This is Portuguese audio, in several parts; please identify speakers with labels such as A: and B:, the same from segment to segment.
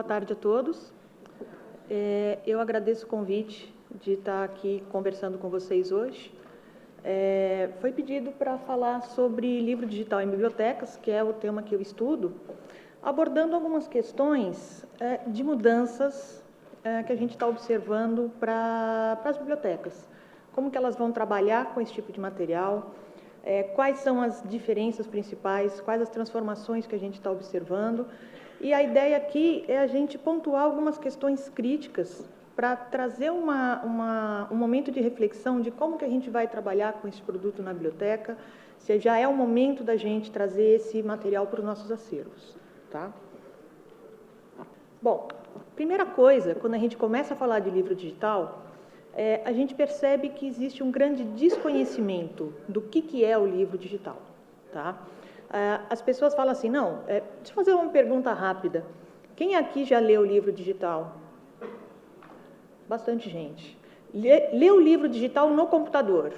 A: Boa tarde a todos. Eu agradeço o convite de estar aqui conversando com vocês hoje. Foi pedido para falar sobre livro digital em bibliotecas, que é o tema que eu estudo, abordando algumas questões de mudanças que a gente está observando para as bibliotecas. Como que elas vão trabalhar com esse tipo de material, quais são as diferenças principais, quais as transformações que a gente está observando. E a ideia aqui é a gente pontuar algumas questões críticas para trazer um momento de reflexão de como que a gente vai trabalhar com esse produto na biblioteca, se já é o momento da gente trazer esse material para os nossos acervos. Tá? Bom, primeira coisa, quando a gente começa a falar de livro digital, a gente percebe que existe um grande desconhecimento do que é o livro digital. Tá? As pessoas falam assim, não, deixa eu fazer uma pergunta rápida. Quem aqui já leu o livro digital? Bastante gente. Leu o livro digital no computador?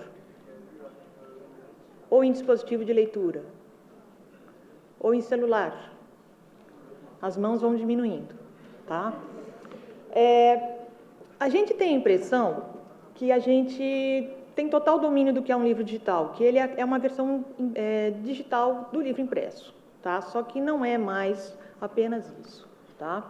A: Ou em dispositivo de leitura? Ou em celular? As mãos vão diminuindo, tá? A gente tem a impressão que a gente tem total domínio do que é um livro digital, que ele é uma versão digital do livro impresso, tá? Só que não é mais apenas isso, tá?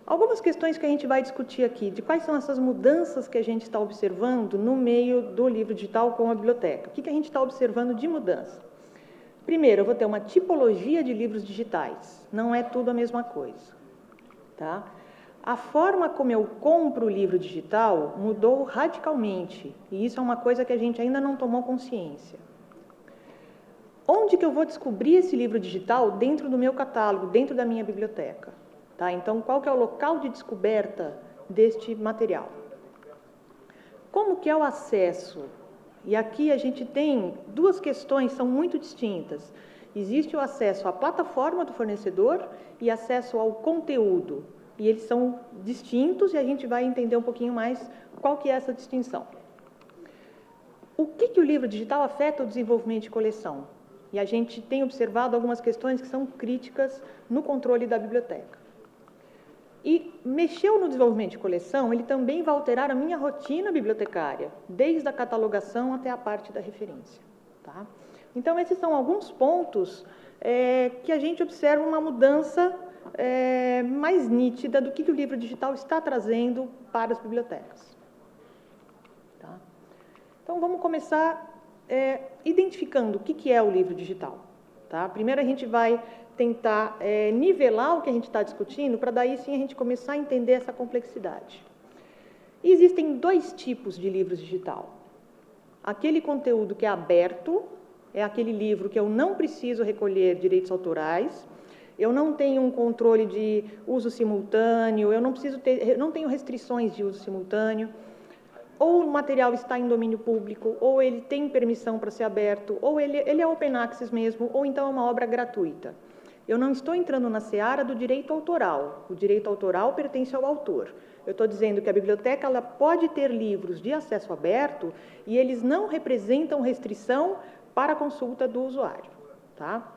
A: Algumas questões que a gente vai discutir aqui, de quais são essas mudanças que a gente está observando no meio do livro digital com a biblioteca. O que a gente está observando de mudança? Primeiro, eu vou ter uma tipologia de livros digitais, não é tudo a mesma coisa, tá? A forma como eu compro o livro digital mudou radicalmente, e isso é uma coisa que a gente ainda não tomou consciência. Onde que eu vou descobrir esse livro digital dentro do meu catálogo, dentro da minha biblioteca? Tá? Então, qual que é o local de descoberta deste material? Como que é o acesso? E aqui a gente tem duas questões, são muito distintas. Existe o acesso à plataforma do fornecedor e acesso ao conteúdo. E eles são distintos e a gente vai entender um pouquinho mais qual que é essa distinção. O que o livro digital afeta o desenvolvimento de coleção? E a gente tem observado algumas questões que são críticas no controle da biblioteca. E mexeu no desenvolvimento de coleção, ele também vai alterar a minha rotina bibliotecária, desde a catalogação até a parte da referência. Tá? Então, esses são alguns pontos que a gente observa uma mudança mais nítida do que o livro digital está trazendo para as bibliotecas. Tá? Então, vamos começar identificando o que é o livro digital. Tá? Primeiro, a gente vai tentar nivelar o que a gente está discutindo, para daí sim a gente começar a entender essa complexidade. E existem dois tipos de livros digital. Aquele conteúdo que é aberto, é aquele livro que eu não preciso recolher direitos autorais, eu não tenho um controle de uso simultâneo, eu não tenho restrições de uso simultâneo, ou o material está em domínio público, ou ele tem permissão para ser aberto, ou ele é open access mesmo, ou então é uma obra gratuita. Eu não estou entrando na seara do direito autoral. O direito autoral pertence ao autor. Eu estou dizendo que a biblioteca ela pode ter livros de acesso aberto e eles não representam restrição para a consulta do usuário. Tá?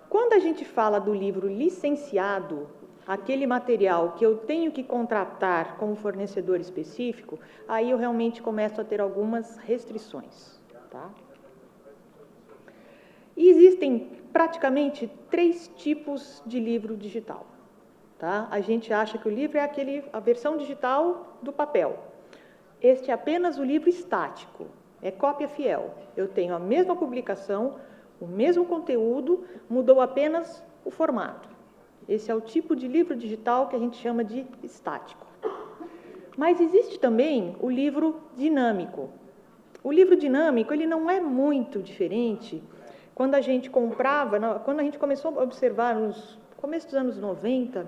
A: Quando a gente fala do livro licenciado, aquele material que eu tenho que contratar com um fornecedor específico, aí eu realmente começo a ter algumas restrições. Tá? E existem praticamente 3 tipos de livro digital. Tá? A gente acha que o livro é a versão digital do papel. Este é apenas o livro estático, é cópia fiel. Eu tenho a mesma publicação, o mesmo conteúdo, mudou apenas o formato. Esse é o tipo de livro digital que a gente chama de estático. Mas existe também o livro dinâmico. O livro dinâmico ele não é muito diferente. Quando a gente quando a gente começou a observar nos começo dos anos 90,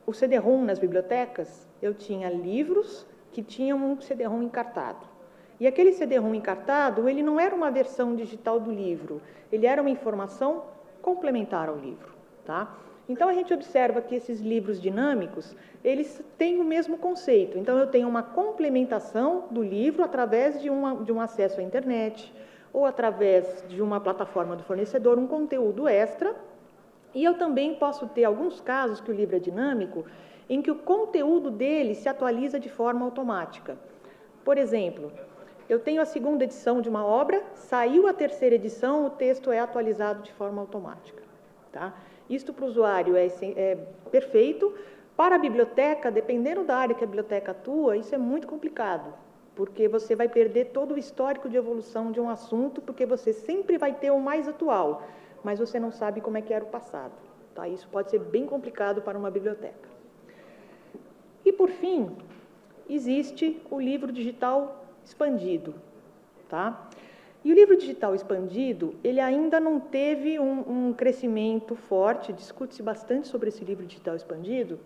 A: o CD-ROM nas bibliotecas, eu tinha livros que tinham um CD-ROM encartado. E aquele CD-ROM encartado, ele não era uma versão digital do livro, ele era uma informação complementar ao livro. Tá? Então, a gente observa que esses livros dinâmicos, eles têm o mesmo conceito. Então, eu tenho uma complementação do livro através de um acesso à internet, ou através de uma plataforma do fornecedor, um conteúdo extra, E eu também posso ter alguns casos que o livro é dinâmico, em que o conteúdo dele se atualiza de forma automática. Por exemplo, eu tenho a segunda edição de uma obra, saiu a terceira edição, o texto é atualizado de forma automática. Tá? Isto para o usuário é perfeito. Para a biblioteca, dependendo da área que a biblioteca atua, isso é muito complicado, porque você vai perder todo o histórico de evolução de um assunto, porque você sempre vai ter o mais atual, mas você não sabe como é que era o passado. Tá? Isso pode ser bem complicado para uma biblioteca. E, por fim, existe o livro digital expandido. Tá? E o livro digital expandido, ele ainda não teve um crescimento forte, discute-se bastante sobre esse livro digital expandido,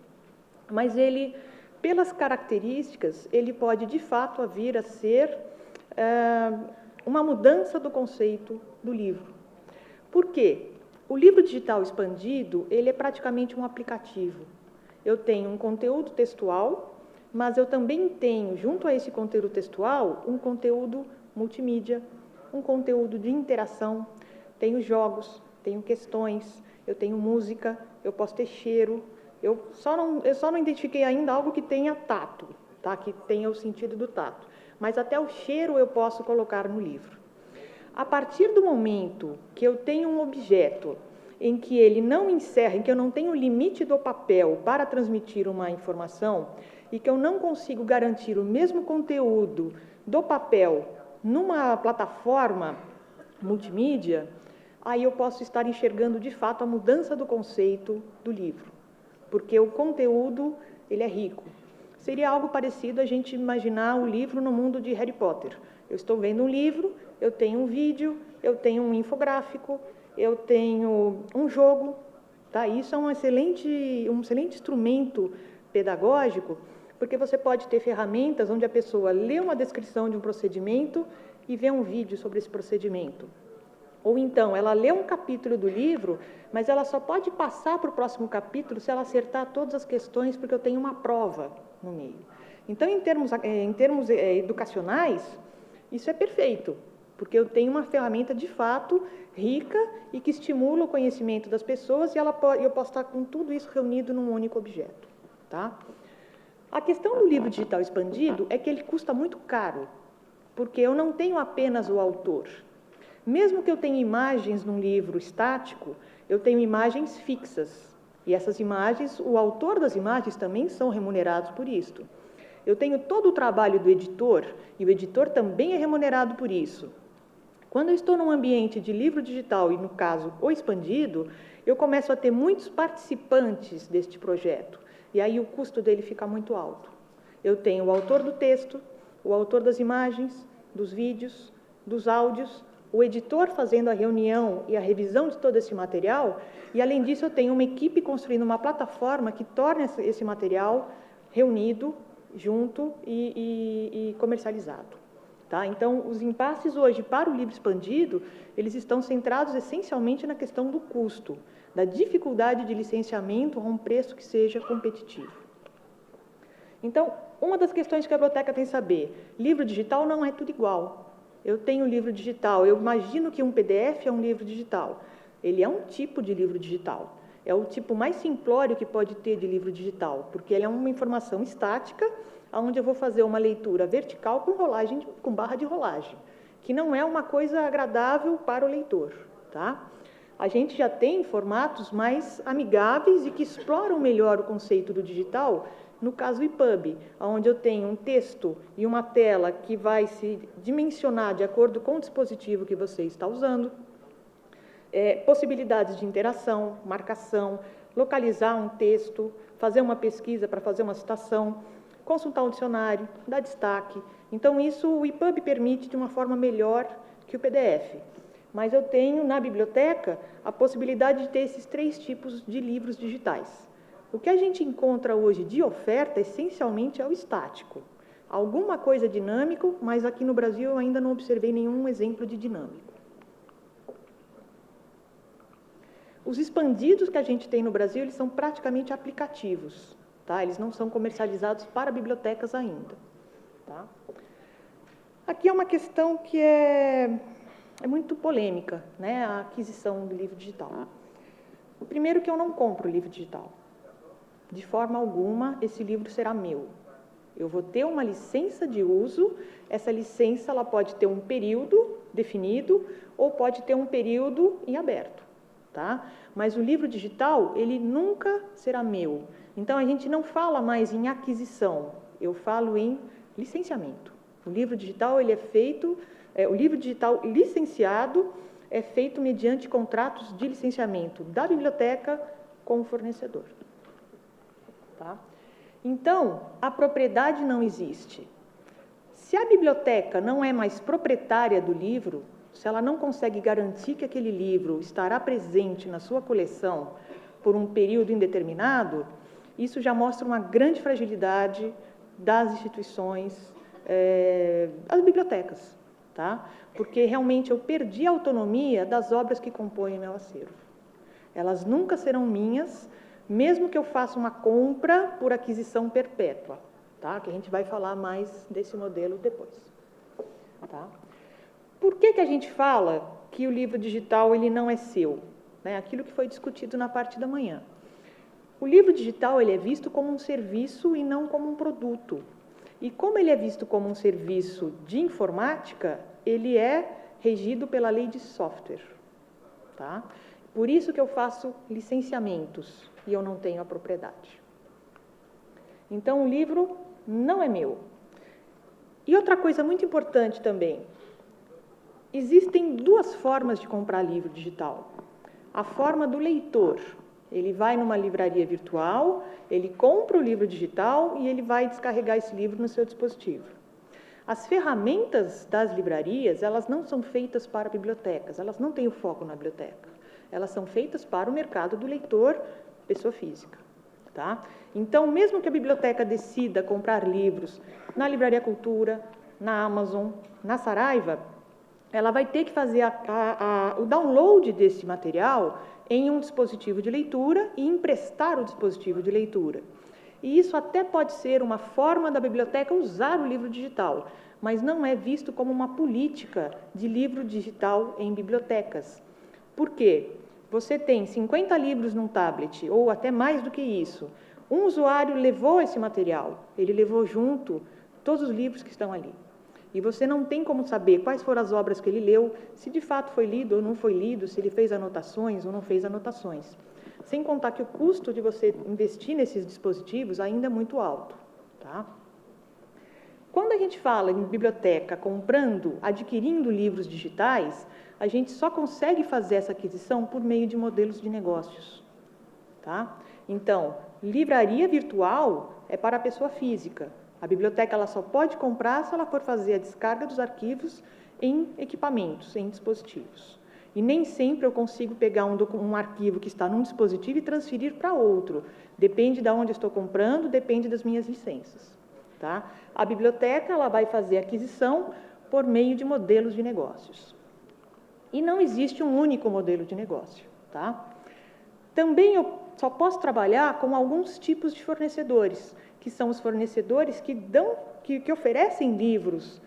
A: mas ele, pelas características, ele pode, de fato, vir a ser uma mudança do conceito do livro. Por quê? O livro digital expandido, ele é praticamente um aplicativo. Eu tenho um conteúdo textual, mas eu também tenho, junto a esse conteúdo textual, um conteúdo multimídia, um conteúdo de interação, tenho jogos, tenho questões, eu tenho música, eu posso ter cheiro, eu só não identifiquei ainda algo que tenha tato, tá? Que tenha o sentido do tato, mas até o cheiro eu posso colocar no livro. A partir do momento que eu tenho um objeto em que ele não encerra, em que eu não tenho o limite do papel para transmitir uma informação e que eu não consigo garantir o mesmo conteúdo do papel numa plataforma multimídia, aí eu posso estar enxergando de fato a mudança do conceito do livro, porque o conteúdo ele é rico. Seria algo parecido a gente imaginar o livro no mundo de Harry Potter. Eu estou vendo um livro, eu tenho um vídeo, eu tenho um infográfico, eu tenho um jogo. Tá? Isso é um excelente instrumento pedagógico, porque você pode ter ferramentas onde a pessoa lê uma descrição de um procedimento e vê um vídeo sobre esse procedimento. Ou então, ela lê um capítulo do livro, mas ela só pode passar para o próximo capítulo se ela acertar todas as questões, porque eu tenho uma prova no meio. Então, em termos educacionais, isso é perfeito, porque eu tenho uma ferramenta de fato rica e que estimula o conhecimento das pessoas e eu posso estar com tudo isso reunido num único objeto. Tá? A questão do livro digital expandido é que ele custa muito caro, porque eu não tenho apenas o autor. Mesmo que eu tenha imagens num livro estático, eu tenho imagens fixas. E essas imagens, o autor das imagens também são remunerados por isto. Eu tenho todo o trabalho do editor, e o editor também é remunerado por isso. Quando eu estou num ambiente de livro digital, e no caso o expandido, eu começo a ter muitos participantes deste projeto, e aí o custo dele fica muito alto. Eu tenho o autor do texto, o autor das imagens, dos vídeos, dos áudios, o editor fazendo a reunião e a revisão de todo esse material, e além disso eu tenho uma equipe construindo uma plataforma que torna esse material reunido, junto e comercializado. Tá? Então, os impasses hoje para o livro expandido, eles estão centrados essencialmente na questão do custo, da dificuldade de licenciamento a um preço que seja competitivo. Então, uma das questões que a biblioteca tem que saber, livro digital não é tudo igual. Eu tenho livro digital, eu imagino que um PDF é um livro digital. Ele é um tipo de livro digital. É o tipo mais simplório que pode ter de livro digital, porque ele é uma informação estática, onde eu vou fazer uma leitura vertical com barra de rolagem, que não é uma coisa agradável para o leitor. Tá? A gente já tem formatos mais amigáveis e que exploram melhor o conceito do digital, no caso EPUB, onde eu tenho um texto e uma tela que vai se dimensionar de acordo com o dispositivo que você está usando, possibilidades de interação, marcação, localizar um texto, fazer uma pesquisa para fazer uma citação, consultar um dicionário, dar destaque. Então, isso o EPUB permite de uma forma melhor que o PDF. Mas eu tenho, na biblioteca, a possibilidade de ter esses 3 tipos de livros digitais. O que a gente encontra hoje de oferta, essencialmente, é o estático. Alguma coisa dinâmico, mas aqui no Brasil eu ainda não observei nenhum exemplo de dinâmico. Os expandidos que a gente tem no Brasil, eles são praticamente aplicativos. Tá? Eles não são comercializados para bibliotecas ainda. Tá? Aqui é uma questão que é muito polêmica, né? A aquisição do livro digital. Primeiro que eu não compro livro digital. De forma alguma, esse livro será meu. Eu vou ter uma licença de uso, essa licença ela pode ter um período definido ou pode ter um período em aberto, tá? Mas o livro digital, ele nunca será meu. Então, a gente não fala mais em aquisição, eu falo em licenciamento. O livro digital, ele é feito, o livro digital licenciado é feito mediante contratos de licenciamento da biblioteca com o fornecedor, tá? Então, a propriedade não existe. Se a biblioteca não é mais proprietária do livro, se ela não consegue garantir que aquele livro estará presente na sua coleção por um período indeterminado, isso já mostra uma grande fragilidade das instituições, das bibliotecas, tá? Porque realmente eu perdi a autonomia das obras que compõem meu acervo. Elas nunca serão minhas, mesmo que eu faça uma compra por aquisição perpétua, tá? Que a gente vai falar mais desse modelo depois, tá? Por que a gente fala que o livro digital ele não é seu? Né? Aquilo que foi discutido na parte da manhã. O livro digital ele é visto como um serviço e não como um produto. E como ele é visto como um serviço de informática, ele é regido pela lei de software, tá? Por isso que eu faço licenciamentos e eu não tenho a propriedade. Então, o livro não é meu. E outra coisa muito importante também, existem duas formas de comprar livro digital. A forma do leitor, ele vai numa livraria virtual, ele compra o livro digital e ele vai descarregar esse livro no seu dispositivo. As ferramentas das livrarias, elas não são feitas para bibliotecas, elas não têm o foco na biblioteca. Elas são feitas para o mercado do leitor, pessoa física, tá? Então, mesmo que a biblioteca decida comprar livros na Livraria Cultura, na Amazon, na Saraiva, ela vai ter que fazer o download desse material em um dispositivo de leitura e emprestar o dispositivo de leitura. E isso até pode ser uma forma da biblioteca usar o livro digital, mas não é visto como uma política de livro digital em bibliotecas. Por quê? Você tem 50 livros num tablet, ou até mais do que isso. Um usuário levou esse material, ele levou junto todos os livros que estão ali. E você não tem como saber quais foram as obras que ele leu, se de fato foi lido ou não foi lido, se ele fez anotações ou não fez anotações. Sem contar que o custo de você investir nesses dispositivos ainda é muito alto, tá? Quando a gente fala em biblioteca comprando, adquirindo livros digitais, a gente só consegue fazer essa aquisição por meio de modelos de negócios, tá? Então, livraria virtual é para a pessoa física. A biblioteca ela só pode comprar se ela for fazer a descarga dos arquivos em equipamentos, em dispositivos. E nem sempre eu consigo pegar um arquivo que está num dispositivo e transferir para outro. Depende de onde eu estou comprando, depende das minhas licenças, tá? A biblioteca ela vai fazer a aquisição por meio de modelos de negócios. E não existe um único modelo de negócio, tá? Também eu só posso trabalhar com alguns tipos de fornecedores, que são os fornecedores que oferecem livros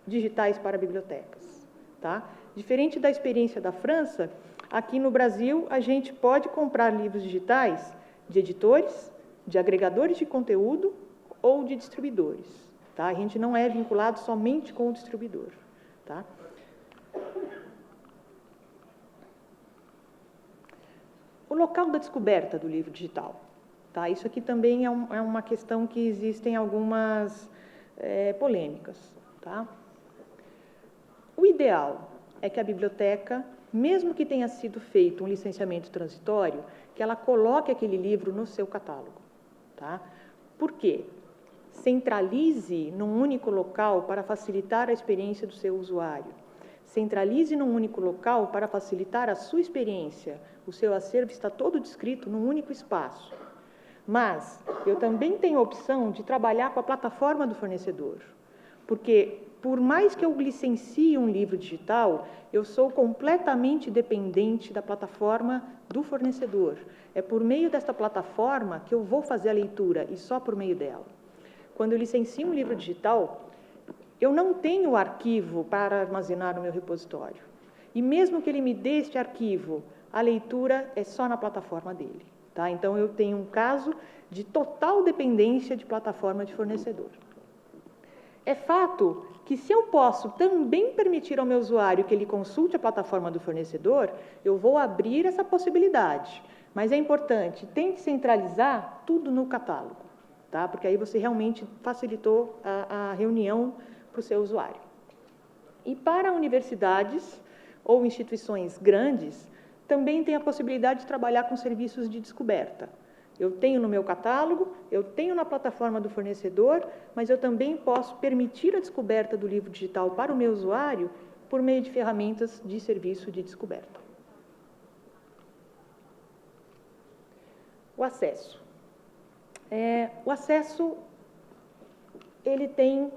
A: digitais para bibliotecas, tá? Diferente da experiência da França, aqui no Brasil a gente pode comprar livros digitais de editores, de agregadores de conteúdo ou de distribuidores, tá? A gente não é vinculado somente com o distribuidor, tá? O local da descoberta do livro digital. Tá? Isso aqui também é uma questão que existem algumas polêmicas. Tá? O ideal é que a biblioteca, mesmo que tenha sido feito um licenciamento transitório, que ela coloque aquele livro no seu catálogo. Tá? Por quê? Centralize num único local para facilitar a experiência do seu usuário. Centralize num único local para facilitar a sua experiência. O seu acervo está todo descrito num único espaço. Mas eu também tenho a opção de trabalhar com a plataforma do fornecedor. Porque, por mais que eu licencie um livro digital, eu sou completamente dependente da plataforma do fornecedor. É por meio desta plataforma que eu vou fazer a leitura, e só por meio dela. Quando eu licencio um livro digital, eu não tenho o arquivo para armazenar no meu repositório. E mesmo que ele me dê este arquivo a leitura é só na plataforma dele. Tá? Então, eu tenho um caso de total dependência de plataforma de fornecedor. É fato que, se eu posso também permitir ao meu usuário que ele consulte a plataforma do fornecedor, eu vou abrir essa possibilidade. Mas é importante, tente centralizar tudo no catálogo, tá? Porque aí você realmente facilitou a reunião para o seu usuário. E para universidades ou instituições grandes, também tem a possibilidade de trabalhar com serviços de descoberta. Eu tenho no meu catálogo, eu tenho na plataforma do fornecedor, mas eu também posso permitir a descoberta do livro digital para o meu usuário por meio de ferramentas de serviço de descoberta. O acesso. O acesso, ele tem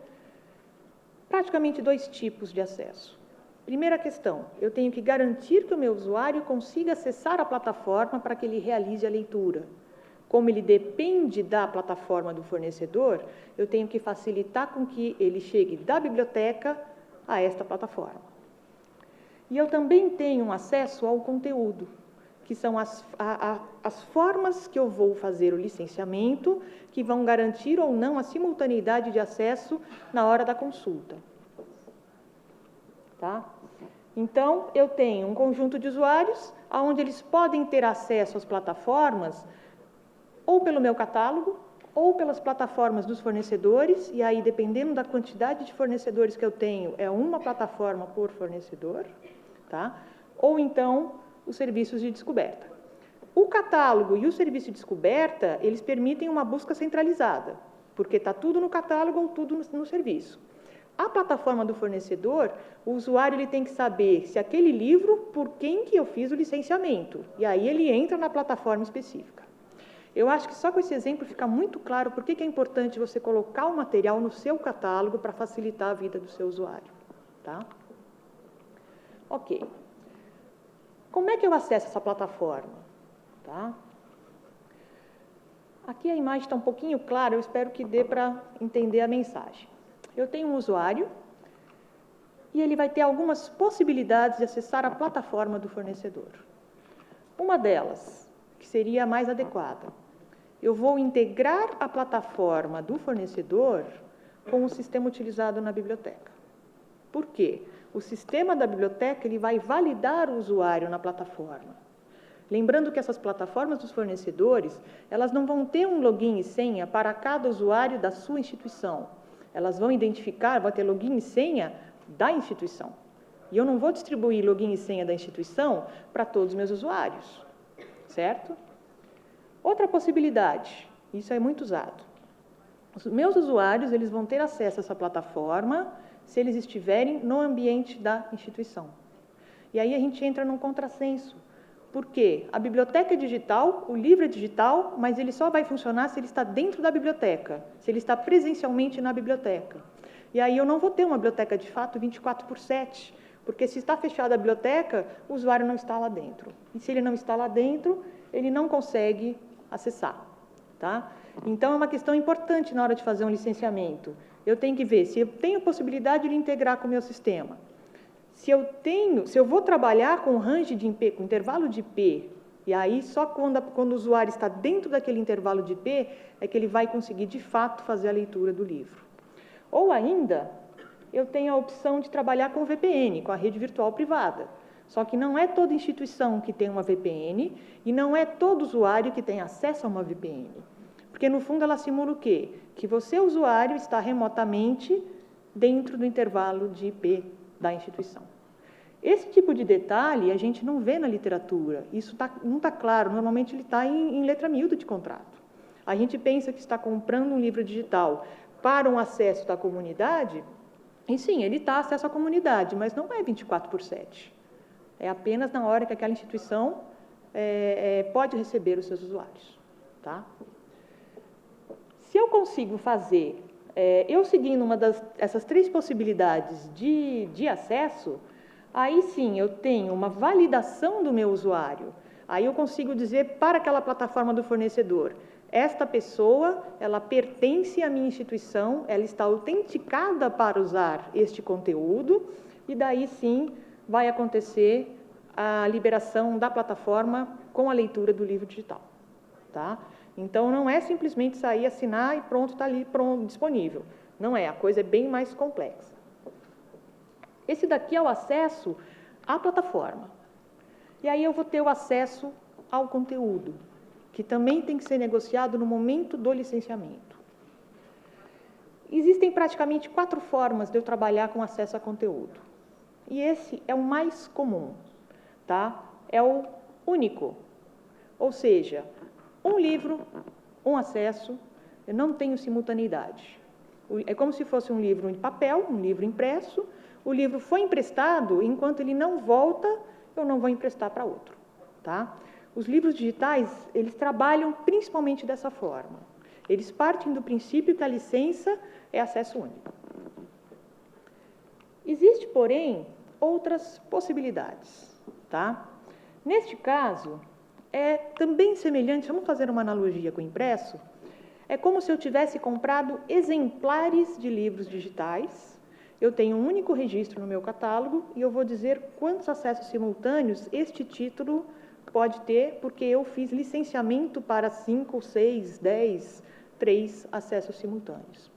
A: praticamente dois tipos de acesso. Primeira questão, eu tenho que garantir que o meu usuário consiga acessar a plataforma para que ele realize a leitura. Como ele depende da plataforma do fornecedor, eu tenho que facilitar com que ele chegue da biblioteca a esta plataforma. E eu também tenho acesso ao conteúdo, que são as formas que eu vou fazer o licenciamento, que vão garantir ou não a simultaneidade de acesso na hora da consulta. Tá? Então, eu tenho um conjunto de usuários, onde eles podem ter acesso às plataformas, ou pelo meu catálogo, ou pelas plataformas dos fornecedores, e aí, dependendo da quantidade de fornecedores que eu tenho, é uma plataforma por fornecedor, tá? Ou então, os serviços de descoberta. O catálogo e o serviço de descoberta, eles permitem uma busca centralizada, porque está tudo no catálogo ou tudo no serviço. A plataforma do fornecedor, o usuário ele tem que saber se aquele livro, por quem que eu fiz o licenciamento, e aí ele entra na plataforma específica. Eu acho que só com esse exemplo fica muito claro por que é importante você colocar o material no seu catálogo para facilitar a vida do seu usuário. Tá? Ok. Como é que eu acesso essa plataforma? Tá? Aqui a imagem está um pouquinho clara, eu espero que dê para entender a mensagem. Eu tenho um usuário e ele vai ter algumas possibilidades de acessar a plataforma do fornecedor. Uma delas, que seria a mais adequada, eu vou integrar a plataforma do fornecedor com o sistema utilizado na biblioteca. Por quê? O sistema da biblioteca ele vai validar o usuário na plataforma. Lembrando que essas plataformas dos fornecedores, elas não vão ter um login e senha para cada usuário da sua instituição. Elas vão identificar, vai ter login e senha da instituição. E eu não vou distribuir login e senha da instituição para todos os meus usuários, certo? Outra possibilidade, isso é muito usado. Os meus usuários, eles vão ter acesso a essa plataforma se eles estiverem no ambiente da instituição. E aí a gente entra num contrassenso. Por quê? A biblioteca é digital, o livro é digital, mas ele só vai funcionar se ele está dentro da biblioteca, se ele está presencialmente na biblioteca. E aí eu não vou ter uma biblioteca de fato 24/7, porque se está fechada a biblioteca, o usuário não está lá dentro. E se ele não está lá dentro, ele não consegue acessar. Tá? Então, é uma questão importante na hora de fazer um licenciamento. Eu tenho que ver se eu tenho possibilidade de integrar com o meu sistema. Se eu vou trabalhar com range de IP, com intervalo de IP, e aí só quando o usuário está dentro daquele intervalo de IP, é que ele vai conseguir, de fato, fazer a leitura do livro. Ou ainda, eu tenho a opção de trabalhar com VPN, com a rede virtual privada. Só que não é toda instituição que tem uma VPN e não é todo usuário que tem acesso a uma VPN. Porque, no fundo, ela simula o quê? Que você, usuário, está remotamente dentro do intervalo de IP da instituição. Esse tipo de detalhe a gente não vê na literatura. Isso não está claro. Normalmente, ele está em letra miúda de contrato. A gente pensa que está comprando um livro digital para um acesso da comunidade, e sim, ele está acesso à comunidade, mas não é 24/7. É apenas na hora que aquela instituição pode receber os seus usuários. Tá? Se eu consigo fazer, eu seguindo essas 3 possibilidades de acesso, aí sim eu tenho uma validação do meu usuário. Aí eu consigo dizer para aquela plataforma do fornecedor, esta pessoa, ela pertence à minha instituição, ela está autenticada para usar este conteúdo, e daí sim vai acontecer a liberação da plataforma com a leitura do livro digital, tá? Então, não é simplesmente sair, assinar e pronto, está ali pronto, disponível. Não é, a coisa é bem mais complexa. Esse daqui é o acesso à plataforma. E aí eu vou ter o acesso ao conteúdo, que também tem que ser negociado no momento do licenciamento. Existem praticamente 4 formas de eu trabalhar com acesso a conteúdo. E esse é o mais comum, tá? É o único. Ou seja, um livro, um acesso, eu não tenho simultaneidade. É como se fosse um livro em papel, um livro impresso. O livro foi emprestado, enquanto ele não volta, eu não vou emprestar para outro, tá? Os livros digitais, eles trabalham principalmente dessa forma. Eles partem do princípio que a licença é acesso único. Existe, porém, outras possibilidades, tá? Neste caso, é também semelhante, vamos fazer uma analogia com o impresso, é como se eu tivesse comprado exemplares de livros digitais, eu tenho um único registro no meu catálogo e eu vou dizer quantos acessos simultâneos este título pode ter, porque eu fiz licenciamento para 5, 6, 10, 3 acessos simultâneos.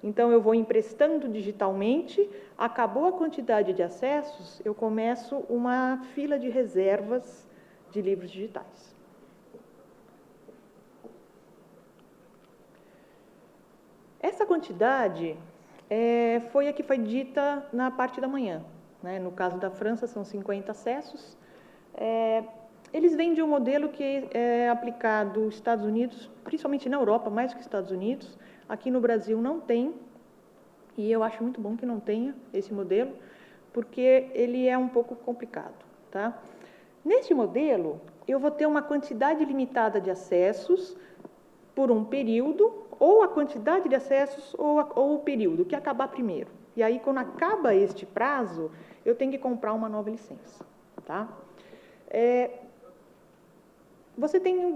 A: Então, eu vou emprestando digitalmente, acabou a quantidade de acessos, eu começo uma fila de reservas de livros digitais. Essa quantidade foi a que foi dita na parte da manhã, né? No caso da França, são 50 acessos. Eles vêm de um modelo que é aplicado nos Estados Unidos, principalmente na Europa, mais do que nos Estados Unidos. Aqui no Brasil não tem, e eu acho muito bom que não tenha esse modelo, porque ele é um pouco complicado, tá? Neste modelo, eu vou ter uma quantidade limitada de acessos por um período, ou a quantidade de acessos ou o período, que acabar primeiro. E aí, quando acaba este prazo, eu tenho que comprar uma nova licença, tá?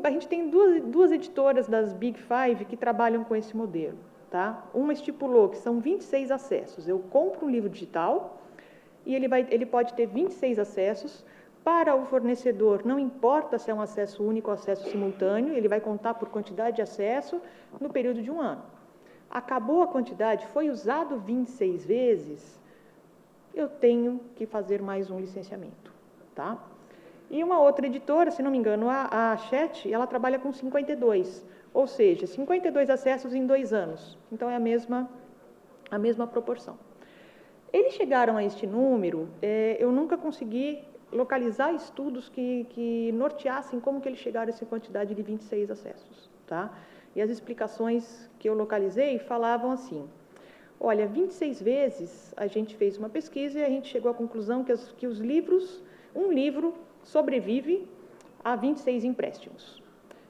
A: A gente tem duas editoras das Big Five que trabalham com esse modelo, tá? Uma estipulou que são 26 acessos. Eu compro um livro digital e ele pode ter 26 acessos. Para o fornecedor, não importa se é um acesso único ou acesso simultâneo, ele vai contar por quantidade de acesso no período de 1 ano. Acabou a quantidade, foi usado 26 vezes, eu tenho que fazer mais um licenciamento, tá? E uma outra editora, se não me engano, a Chat, ela trabalha com 52, ou seja, 52 acessos em 2 anos. Então, é a mesma proporção. Eles chegaram a este número, eu nunca consegui localizar estudos que norteassem como que eles chegaram a essa quantidade de 26 acessos, tá? E as explicações que eu localizei falavam assim: olha, 26 vezes a gente fez uma pesquisa e a gente chegou à conclusão que os livros, um livro sobrevive a 26 empréstimos.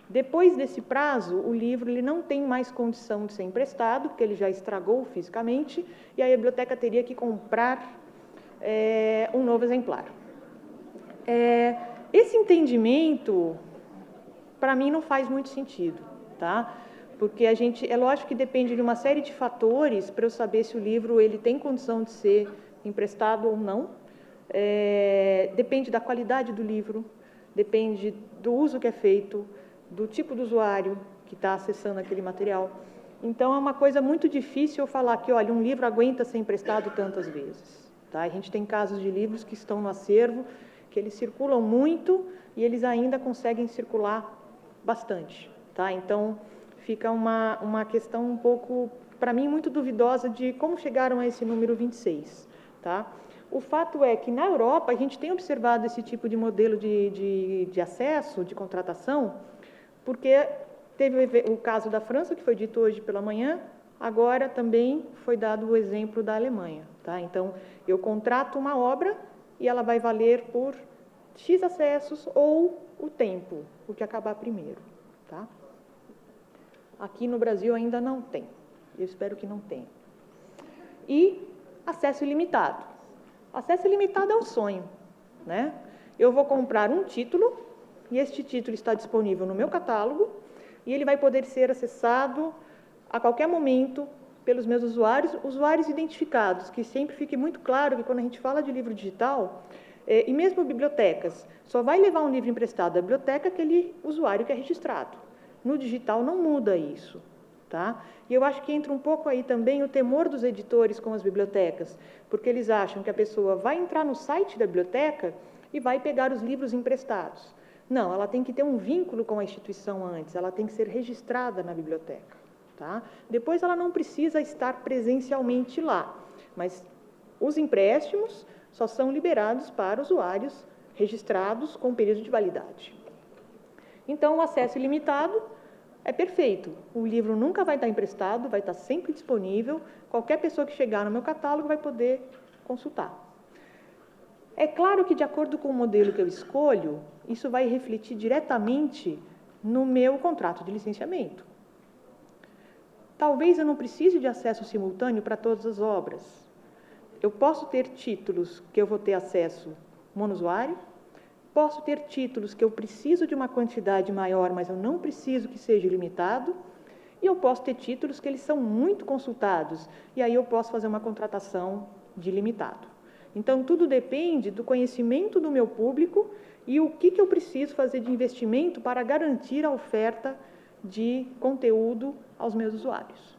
A: Depois desse prazo, o livro ele não tem mais condição de ser emprestado, porque ele já estragou fisicamente, e a biblioteca teria que comprar um novo exemplar. Esse entendimento, para mim, não faz muito sentido, tá? Porque é lógico que depende de uma série de fatores para eu saber se o livro ele tem condição de ser emprestado ou não. Depende da qualidade do livro, depende do uso que é feito, do tipo do usuário que está acessando aquele material. Então, é uma coisa muito difícil eu falar que, olha, um livro aguenta ser emprestado tantas vezes, tá? A gente tem casos de livros que estão no acervo, que eles circulam muito e eles ainda conseguem circular bastante, tá? Então, fica uma questão um pouco, para mim, muito duvidosa de como chegaram a esse número 26, tá? O fato é que, na Europa, a gente tem observado esse tipo de modelo de acesso, de contratação, porque teve o caso da França, que foi dito hoje pela manhã, agora também foi dado o exemplo da Alemanha, tá? Então, eu contrato uma obra e ela vai valer por X acessos ou o tempo, o que acabar primeiro, tá? Aqui no Brasil ainda não tem, eu espero que não tenha. E acesso ilimitado. Acesso ilimitado é o sonho, né? Eu vou comprar um título e este título está disponível no meu catálogo e ele vai poder ser acessado a qualquer momento pelos meus usuários identificados, que sempre fique muito claro que quando a gente fala de livro digital, E mesmo bibliotecas, só vai levar um livro emprestado à biblioteca aquele usuário que é registrado. No digital não muda isso. Tá? E eu acho que entra um pouco aí também o temor dos editores com as bibliotecas, porque eles acham que a pessoa vai entrar no site da biblioteca e vai pegar os livros emprestados. Não, ela tem que ter um vínculo com a instituição antes, ela tem que ser registrada na biblioteca. Tá? Depois ela não precisa estar presencialmente lá, mas os empréstimos só são liberados para usuários registrados com período de validade. Então, o acesso ilimitado é perfeito. O livro nunca vai estar emprestado, vai estar sempre disponível. Qualquer pessoa que chegar no meu catálogo vai poder consultar. É claro que, de acordo com o modelo que eu escolho, isso vai refletir diretamente no meu contrato de licenciamento. Talvez eu não precise de acesso simultâneo para todas as obras. Eu posso ter títulos que eu vou ter acesso monousuário, posso ter títulos que eu preciso de uma quantidade maior, mas eu não preciso que seja ilimitado, e eu posso ter títulos que eles são muito consultados, e aí eu posso fazer uma contratação de limitado. Então, tudo depende do conhecimento do meu público e o que eu preciso fazer de investimento para garantir a oferta de conteúdo aos meus usuários.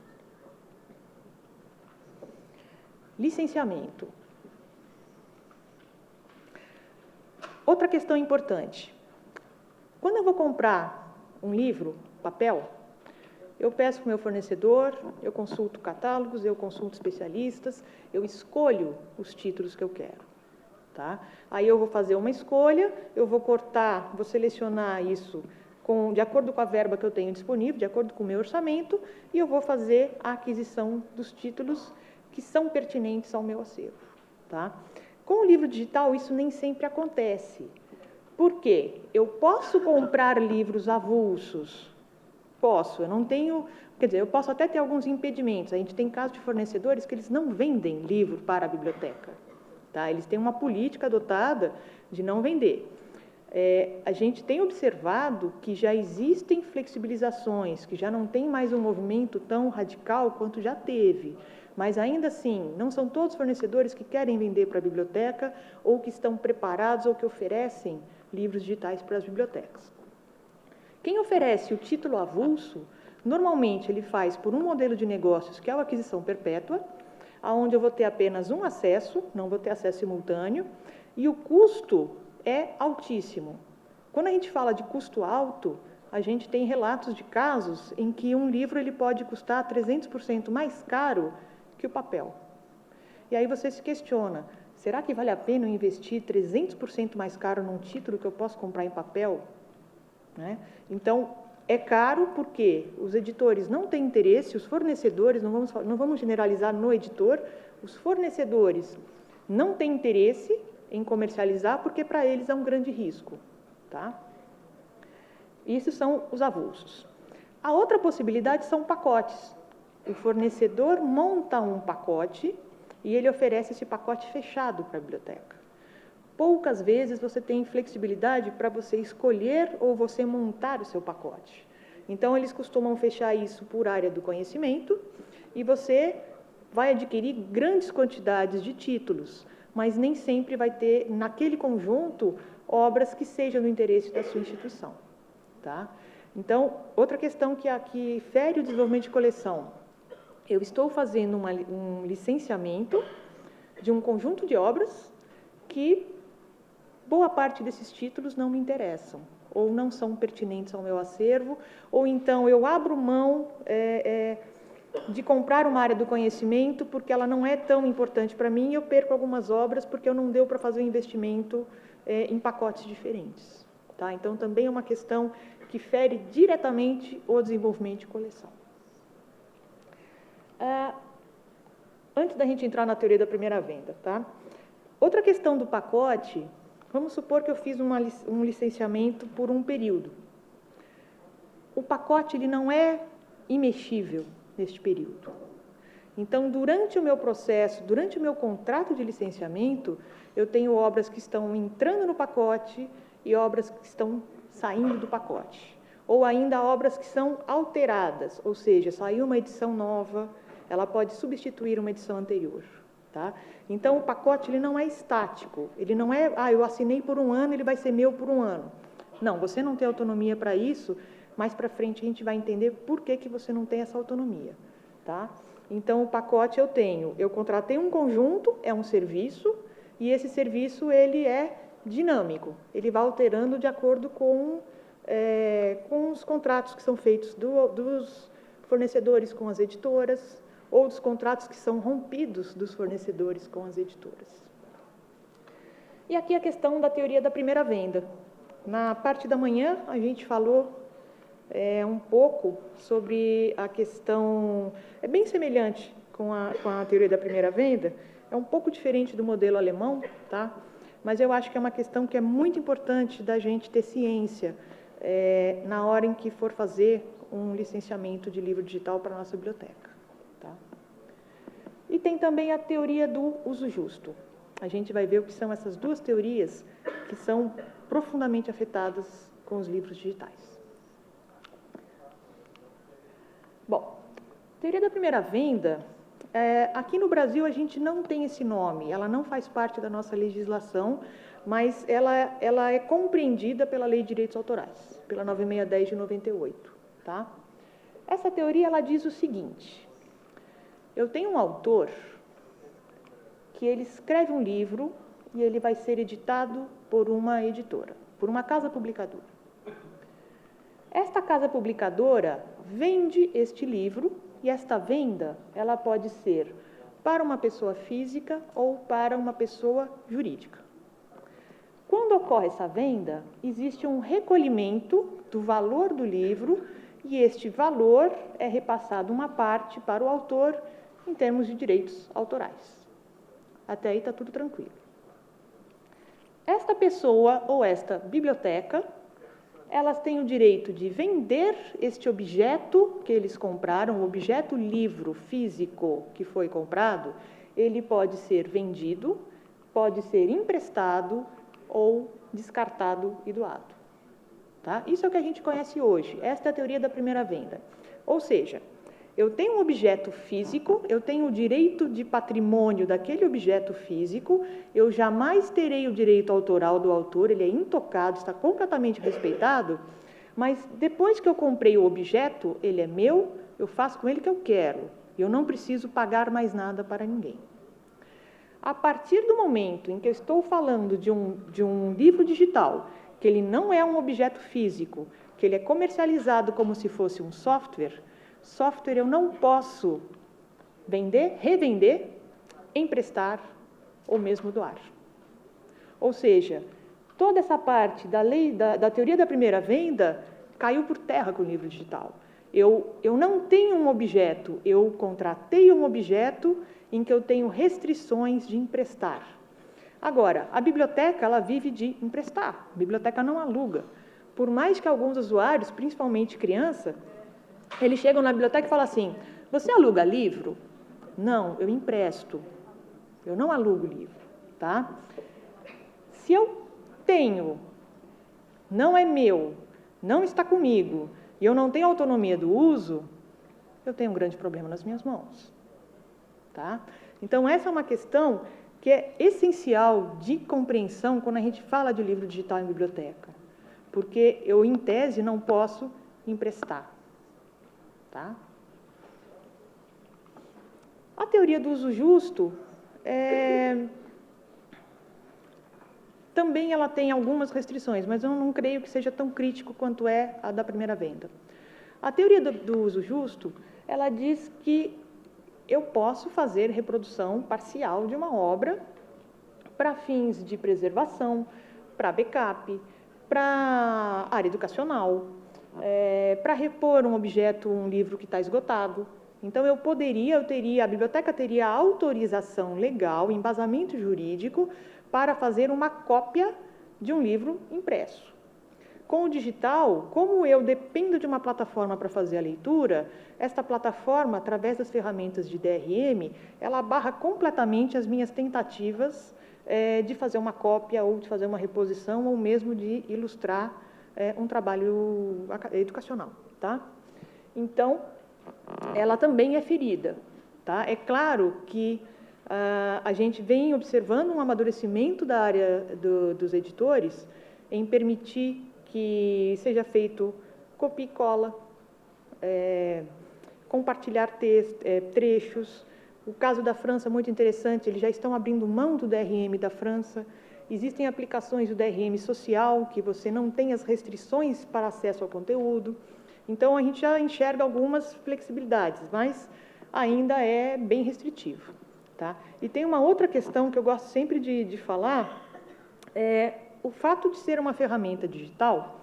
A: Licenciamento. Outra questão importante. Quando eu vou comprar um livro, papel, eu peço para o meu fornecedor, eu consulto catálogos, eu consulto especialistas, eu escolho os títulos que eu quero. Tá? Aí eu vou fazer uma escolha, eu vou cortar, vou selecionar isso de acordo com a verba que eu tenho disponível, de acordo com o meu orçamento, e eu vou fazer a aquisição dos títulos que são pertinentes ao meu acervo. Tá? Com o livro digital, isso nem sempre acontece. Por quê? Eu posso comprar livros avulsos? Posso, eu não tenho... Quer dizer, eu posso até ter alguns impedimentos. A gente tem casos de fornecedores que eles não vendem livro para a biblioteca. Tá? Eles têm uma política adotada de não vender. A gente tem observado que já existem flexibilizações, que já não tem mais um movimento tão radical quanto já teve. Mas, ainda assim, não são todos fornecedores que querem vender para a biblioteca ou que estão preparados ou que oferecem livros digitais para as bibliotecas. Quem oferece o título avulso, normalmente ele faz por um modelo de negócios que é a aquisição perpétua, onde eu vou ter apenas um acesso, não vou ter acesso simultâneo, e o custo é altíssimo. Quando a gente fala de custo alto, a gente tem relatos de casos em que um livro ele pode custar 300% mais caro que o papel. E aí você se questiona, será que vale a pena eu investir 300% mais caro num título que eu posso comprar em papel? Né? Então, é caro porque os editores não têm interesse, os fornecedores, não vamos generalizar no editor, os fornecedores não têm interesse em comercializar porque para eles é um grande risco. Tá? Isso são os avulsos. A outra possibilidade são pacotes. O fornecedor monta um pacote e ele oferece esse pacote fechado para a biblioteca. Poucas vezes você tem flexibilidade para você escolher ou você montar o seu pacote. Então, eles costumam fechar isso por área do conhecimento e você vai adquirir grandes quantidades de títulos, mas nem sempre vai ter, naquele conjunto, obras que sejam do interesse da sua instituição. Tá? Então, outra questão que fere o desenvolvimento de coleção. Eu estou fazendo um licenciamento de um conjunto de obras que boa parte desses títulos não me interessam, ou não são pertinentes ao meu acervo, ou então eu abro mão de comprar uma área do conhecimento porque ela não é tão importante para mim e eu perco algumas obras porque eu não deu para fazer o investimento em pacotes diferentes. Tá? Então, também é uma questão que fere diretamente o desenvolvimento de coleção. Antes da gente entrar na teoria da primeira venda, tá? Outra questão do pacote, vamos supor que eu fiz um licenciamento por um período. O pacote ele não é imexível neste período. Então, durante o meu processo, durante o meu contrato de licenciamento, eu tenho obras que estão entrando no pacote e obras que estão saindo do pacote. Ou ainda obras que são alteradas, ou seja, saiu uma edição nova, ela pode substituir uma edição anterior. Tá? Então, o pacote ele não é estático, ele não é, eu assinei por um ano, ele vai ser meu por um ano. Não, você não tem autonomia para isso, mais para frente a gente vai entender por que você não tem essa autonomia. Tá? Então, o pacote eu contratei um conjunto, é um serviço, e esse serviço ele é dinâmico, ele vai alterando de acordo com os contratos que são feitos dos fornecedores com as editoras, ou dos contratos que são rompidos dos fornecedores com as editoras. E aqui a questão da teoria da primeira venda. Na parte da manhã, a gente falou um pouco sobre a questão, é bem semelhante com a teoria da primeira venda, é um pouco diferente do modelo alemão, tá? Mas eu acho que é uma questão que é muito importante da gente ter ciência na hora em que for fazer um licenciamento de livro digital para a nossa biblioteca. Tá? E tem também a teoria do uso justo. A gente vai ver o que são essas duas teorias que são profundamente afetadas com os livros digitais. Bom, teoria da primeira venda, aqui no Brasil a gente não tem esse nome, ela não faz parte da nossa legislação, mas ela é compreendida pela Lei de Direitos Autorais, pela 9610 de 98. Tá? Essa teoria ela diz o seguinte: eu tenho um autor que ele escreve um livro e ele vai ser editado por uma editora, por uma casa publicadora. Esta casa publicadora vende este livro e esta venda ela pode ser para uma pessoa física ou para uma pessoa jurídica. Quando ocorre essa venda, existe um recolhimento do valor do livro e este valor é repassado uma parte para o autor em termos de direitos autorais. Até aí está tudo tranquilo. Esta pessoa ou esta biblioteca, elas têm o direito de vender este objeto que eles compraram, o objeto livro físico que foi comprado, ele pode ser vendido, pode ser emprestado ou descartado e doado. Tá? Isso é o que a gente conhece hoje. Esta é a teoria da primeira venda. Ou seja, eu tenho um objeto físico, eu tenho o direito de patrimônio daquele objeto físico, eu jamais terei o direito autoral do autor, ele é intocado, está completamente respeitado, mas depois que eu comprei o objeto, ele é meu, eu faço com ele o que eu quero, eu não preciso pagar mais nada para ninguém. A partir do momento em que eu estou falando de um livro digital, que ele não é um objeto físico, que ele é comercializado como se fosse um software eu não posso vender, revender, emprestar ou mesmo doar. Ou seja, toda essa parte da lei, da teoria da primeira venda caiu por terra com o livro digital. Eu não tenho um objeto, eu contratei um objeto em que eu tenho restrições de emprestar. Agora, a biblioteca, ela vive de emprestar, a biblioteca não aluga. Por mais que alguns usuários, principalmente criança, eles chegam na biblioteca e falam assim, você aluga livro? Não, eu empresto, eu não alugo livro. Tá? Se eu tenho, não é meu, não está comigo, e eu não tenho autonomia do uso, eu tenho um grande problema nas minhas mãos. Tá? Então, essa é uma questão que é essencial de compreensão quando a gente fala de livro digital em biblioteca. Porque eu, em tese, não posso emprestar. Tá? A teoria do uso justo, também ela tem algumas restrições, mas eu não creio que seja tão crítico quanto é a da primeira venda. A teoria do uso justo, ela diz que eu posso fazer reprodução parcial de uma obra para fins de preservação, para backup, para área educacional, para repor um objeto, um livro que está esgotado. Então, a biblioteca teria autorização legal, embasamento jurídico, para fazer uma cópia de um livro impresso. Com o digital, como eu dependo de uma plataforma para fazer a leitura, esta plataforma, através das ferramentas de DRM, ela barra completamente as minhas tentativas de fazer uma cópia ou de fazer uma reposição ou mesmo de ilustrar um trabalho educacional. Tá? Então, ela também é ferida. Tá? É claro que a gente vem observando um amadurecimento da área dos editores em permitir que seja feito copia e cola, compartilhar trechos. O caso da França, muito interessante, eles já estão abrindo mão do DRM da França. Existem aplicações do DRM social, que você não tem as restrições para acesso ao conteúdo. Então, a gente já enxerga algumas flexibilidades, mas ainda é bem restritivo. Tá? E tem uma outra questão que eu gosto sempre de falar, o fato de ser uma ferramenta digital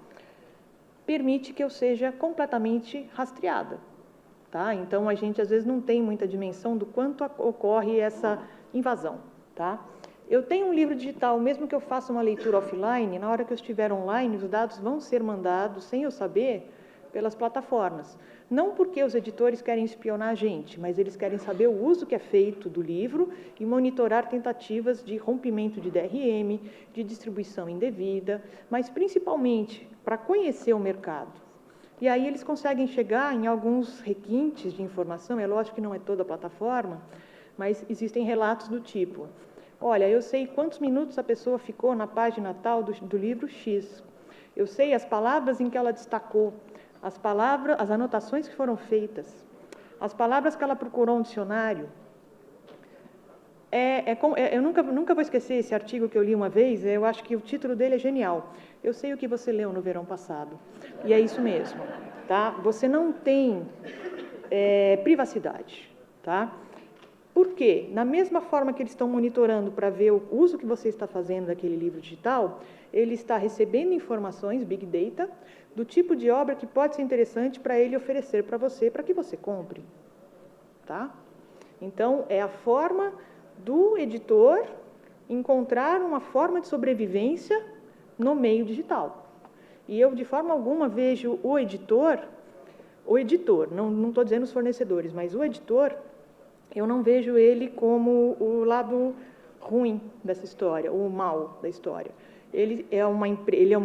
A: permite que eu seja completamente rastreada. Tá? Então, a gente, às vezes, não tem muita dimensão do quanto ocorre essa invasão. Tá? Eu tenho um livro digital, mesmo que eu faça uma leitura offline, na hora que eu estiver online, os dados vão ser mandados, sem eu saber, pelas plataformas. Não porque os editores querem espionar a gente, mas eles querem saber o uso que é feito do livro e monitorar tentativas de rompimento de DRM, de distribuição indevida, mas principalmente para conhecer o mercado. E aí eles conseguem chegar em alguns requintes de informação, é lógico que não é toda a plataforma, mas existem relatos do tipo, olha, eu sei quantos minutos a pessoa ficou na página tal do livro X, eu sei as palavras em que ela destacou, as anotações que foram feitas, as palavras que ela procurou no dicionário. Eu nunca vou esquecer esse artigo que eu li uma vez, eu acho que o título dele é genial. Eu sei o que você leu no verão passado. E é isso mesmo. Tá? Você não tem privacidade. Tá? Por quê? Na mesma forma que eles estão monitorando para ver o uso que você está fazendo daquele livro digital, ele está recebendo informações, Big Data, do tipo de obra que pode ser interessante para ele oferecer para você, para que você compre. Tá? Então, é a forma do editor encontrar uma forma de sobrevivência no meio digital. E eu, de forma alguma, vejo o editor, não estou dizendo os fornecedores, mas o editor, eu não vejo ele como o lado ruim dessa história, o mal da história. Ele é uma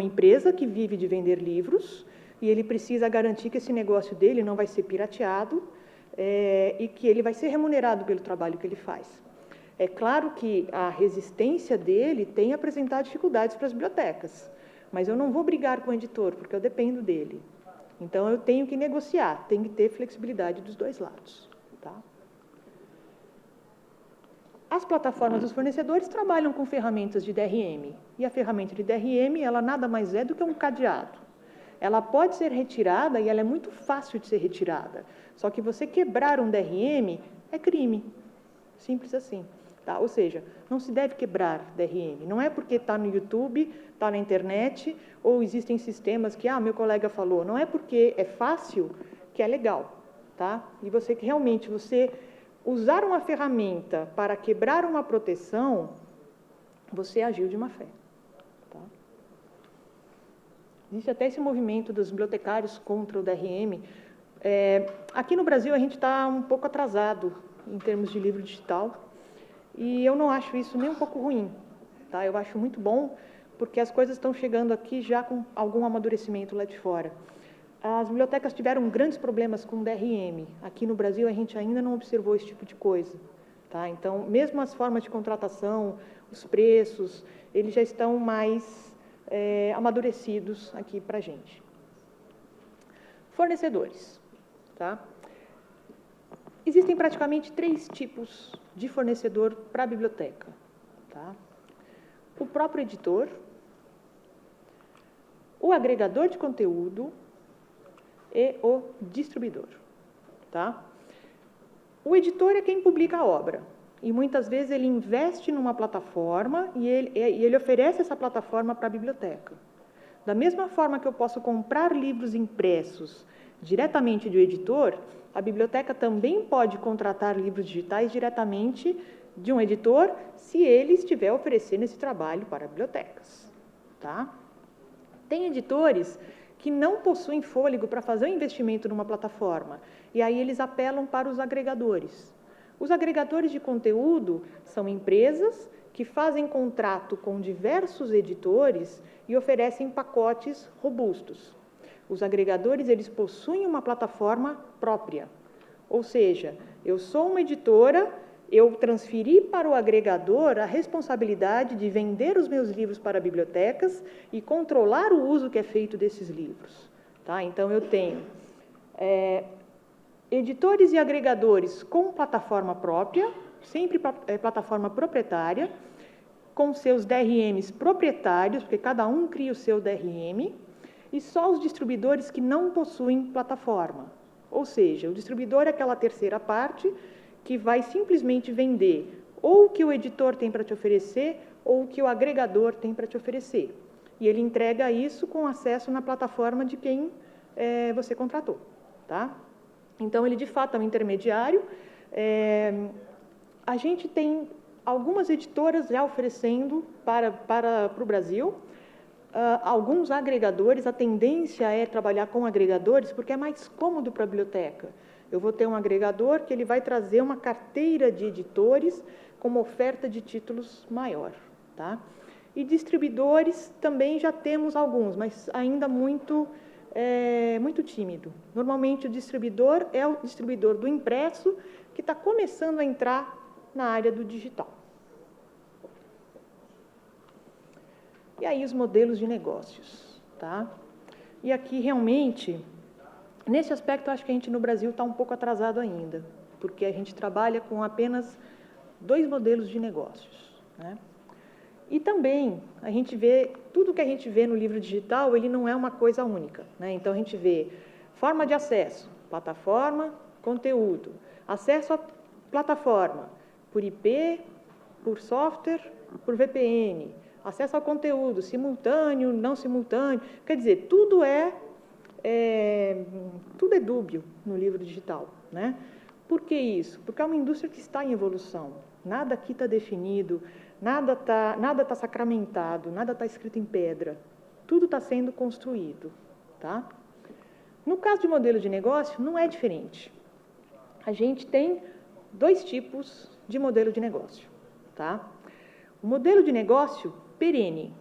A: empresa que vive de vender livros e ele precisa garantir que esse negócio dele não vai ser pirateado e que ele vai ser remunerado pelo trabalho que ele faz. É claro que a resistência dele tem apresentado dificuldades para as bibliotecas, mas eu não vou brigar com o editor, porque eu dependo dele. Então, eu tenho que negociar, tem que ter flexibilidade dos dois lados. Tá? As plataformas dos fornecedores trabalham com ferramentas de DRM, e a ferramenta de DRM, ela nada mais é do que um cadeado. Ela pode ser retirada e ela é muito fácil de ser retirada, só que você quebrar um DRM é crime, simples assim. Tá? Ou seja, não se deve quebrar DRM, não é porque está no YouTube, está na internet, ou existem sistemas que, meu colega falou, não é porque é fácil que é legal. Tá? E você que realmente, usar uma ferramenta para quebrar uma proteção, você agiu de má fé. Tá? Existe até esse movimento dos bibliotecários contra o DRM. Aqui no Brasil, a gente está um pouco atrasado em termos de livro digital, e eu não acho isso nem um pouco ruim. Tá? Eu acho muito bom, porque as coisas estão chegando aqui já com algum amadurecimento lá de fora. As bibliotecas tiveram grandes problemas com DRM. Aqui no Brasil, a gente ainda não observou esse tipo de coisa. Tá? Então, mesmo as formas de contratação, os preços, eles já estão mais amadurecidos aqui para a gente. Fornecedores. Tá? Existem praticamente 3 tipos de fornecedor para a biblioteca. Tá? O próprio editor, o agregador de conteúdo e o distribuidor. Tá? O editor é quem publica a obra, e muitas vezes ele investe numa plataforma e ele oferece essa plataforma para a biblioteca. Da mesma forma que eu posso comprar livros impressos diretamente do editor, a biblioteca também pode contratar livros digitais diretamente de um editor, se ele estiver oferecendo esse trabalho para bibliotecas. Tá? Tem editores que não possuem fôlego para fazer um investimento numa plataforma, e aí eles apelam para os agregadores. Os agregadores de conteúdo são empresas que fazem contrato com diversos editores e oferecem pacotes robustos. Os agregadores, eles possuem uma plataforma própria, ou seja, eu sou uma editora eu transferi para o agregador a responsabilidade de vender os meus livros para bibliotecas e controlar o uso que é feito desses livros. Tá? Então, eu tenho editores e agregadores com plataforma própria, sempre plataforma proprietária, com seus DRMs proprietários, porque cada um cria o seu DRM, e só os distribuidores que não possuem plataforma. Ou seja, o distribuidor é aquela terceira parte que vai simplesmente vender ou o que o editor tem para te oferecer ou o que o agregador tem para te oferecer. E ele entrega isso com acesso na plataforma de quem você contratou. Tá? Então, ele de fato é um intermediário. A gente tem algumas editoras já oferecendo para o Brasil, alguns agregadores, a tendência é trabalhar com agregadores porque é mais cômodo para a biblioteca. Eu vou ter um agregador que ele vai trazer uma carteira de editores com uma oferta de títulos maior. Tá? E distribuidores também já temos alguns, mas ainda muito tímido. Normalmente o distribuidor é o distribuidor do impresso que está começando a entrar na área do digital. E aí os modelos de negócios, tá? E aqui realmente, nesse aspecto, acho que a gente no Brasil está um pouco atrasado ainda, porque a gente trabalha com apenas 2 modelos de negócios, né? E também a gente vê, tudo que a gente vê no livro digital, ele não é uma coisa única, né? Então a gente vê forma de acesso, plataforma, conteúdo, acesso à plataforma por IP, por software, por VPN, acesso ao conteúdo, simultâneo, não simultâneo, quer dizer, tudo é dúbio no livro digital, né? Por que isso? Porque é uma indústria que está em evolução, nada aqui está definido, nada tá sacramentado, nada está escrito em pedra, tudo está sendo construído, tá? No caso de modelo de negócio, não é diferente. A gente tem 2 tipos de modelo de negócio, tá? O modelo de negócio perene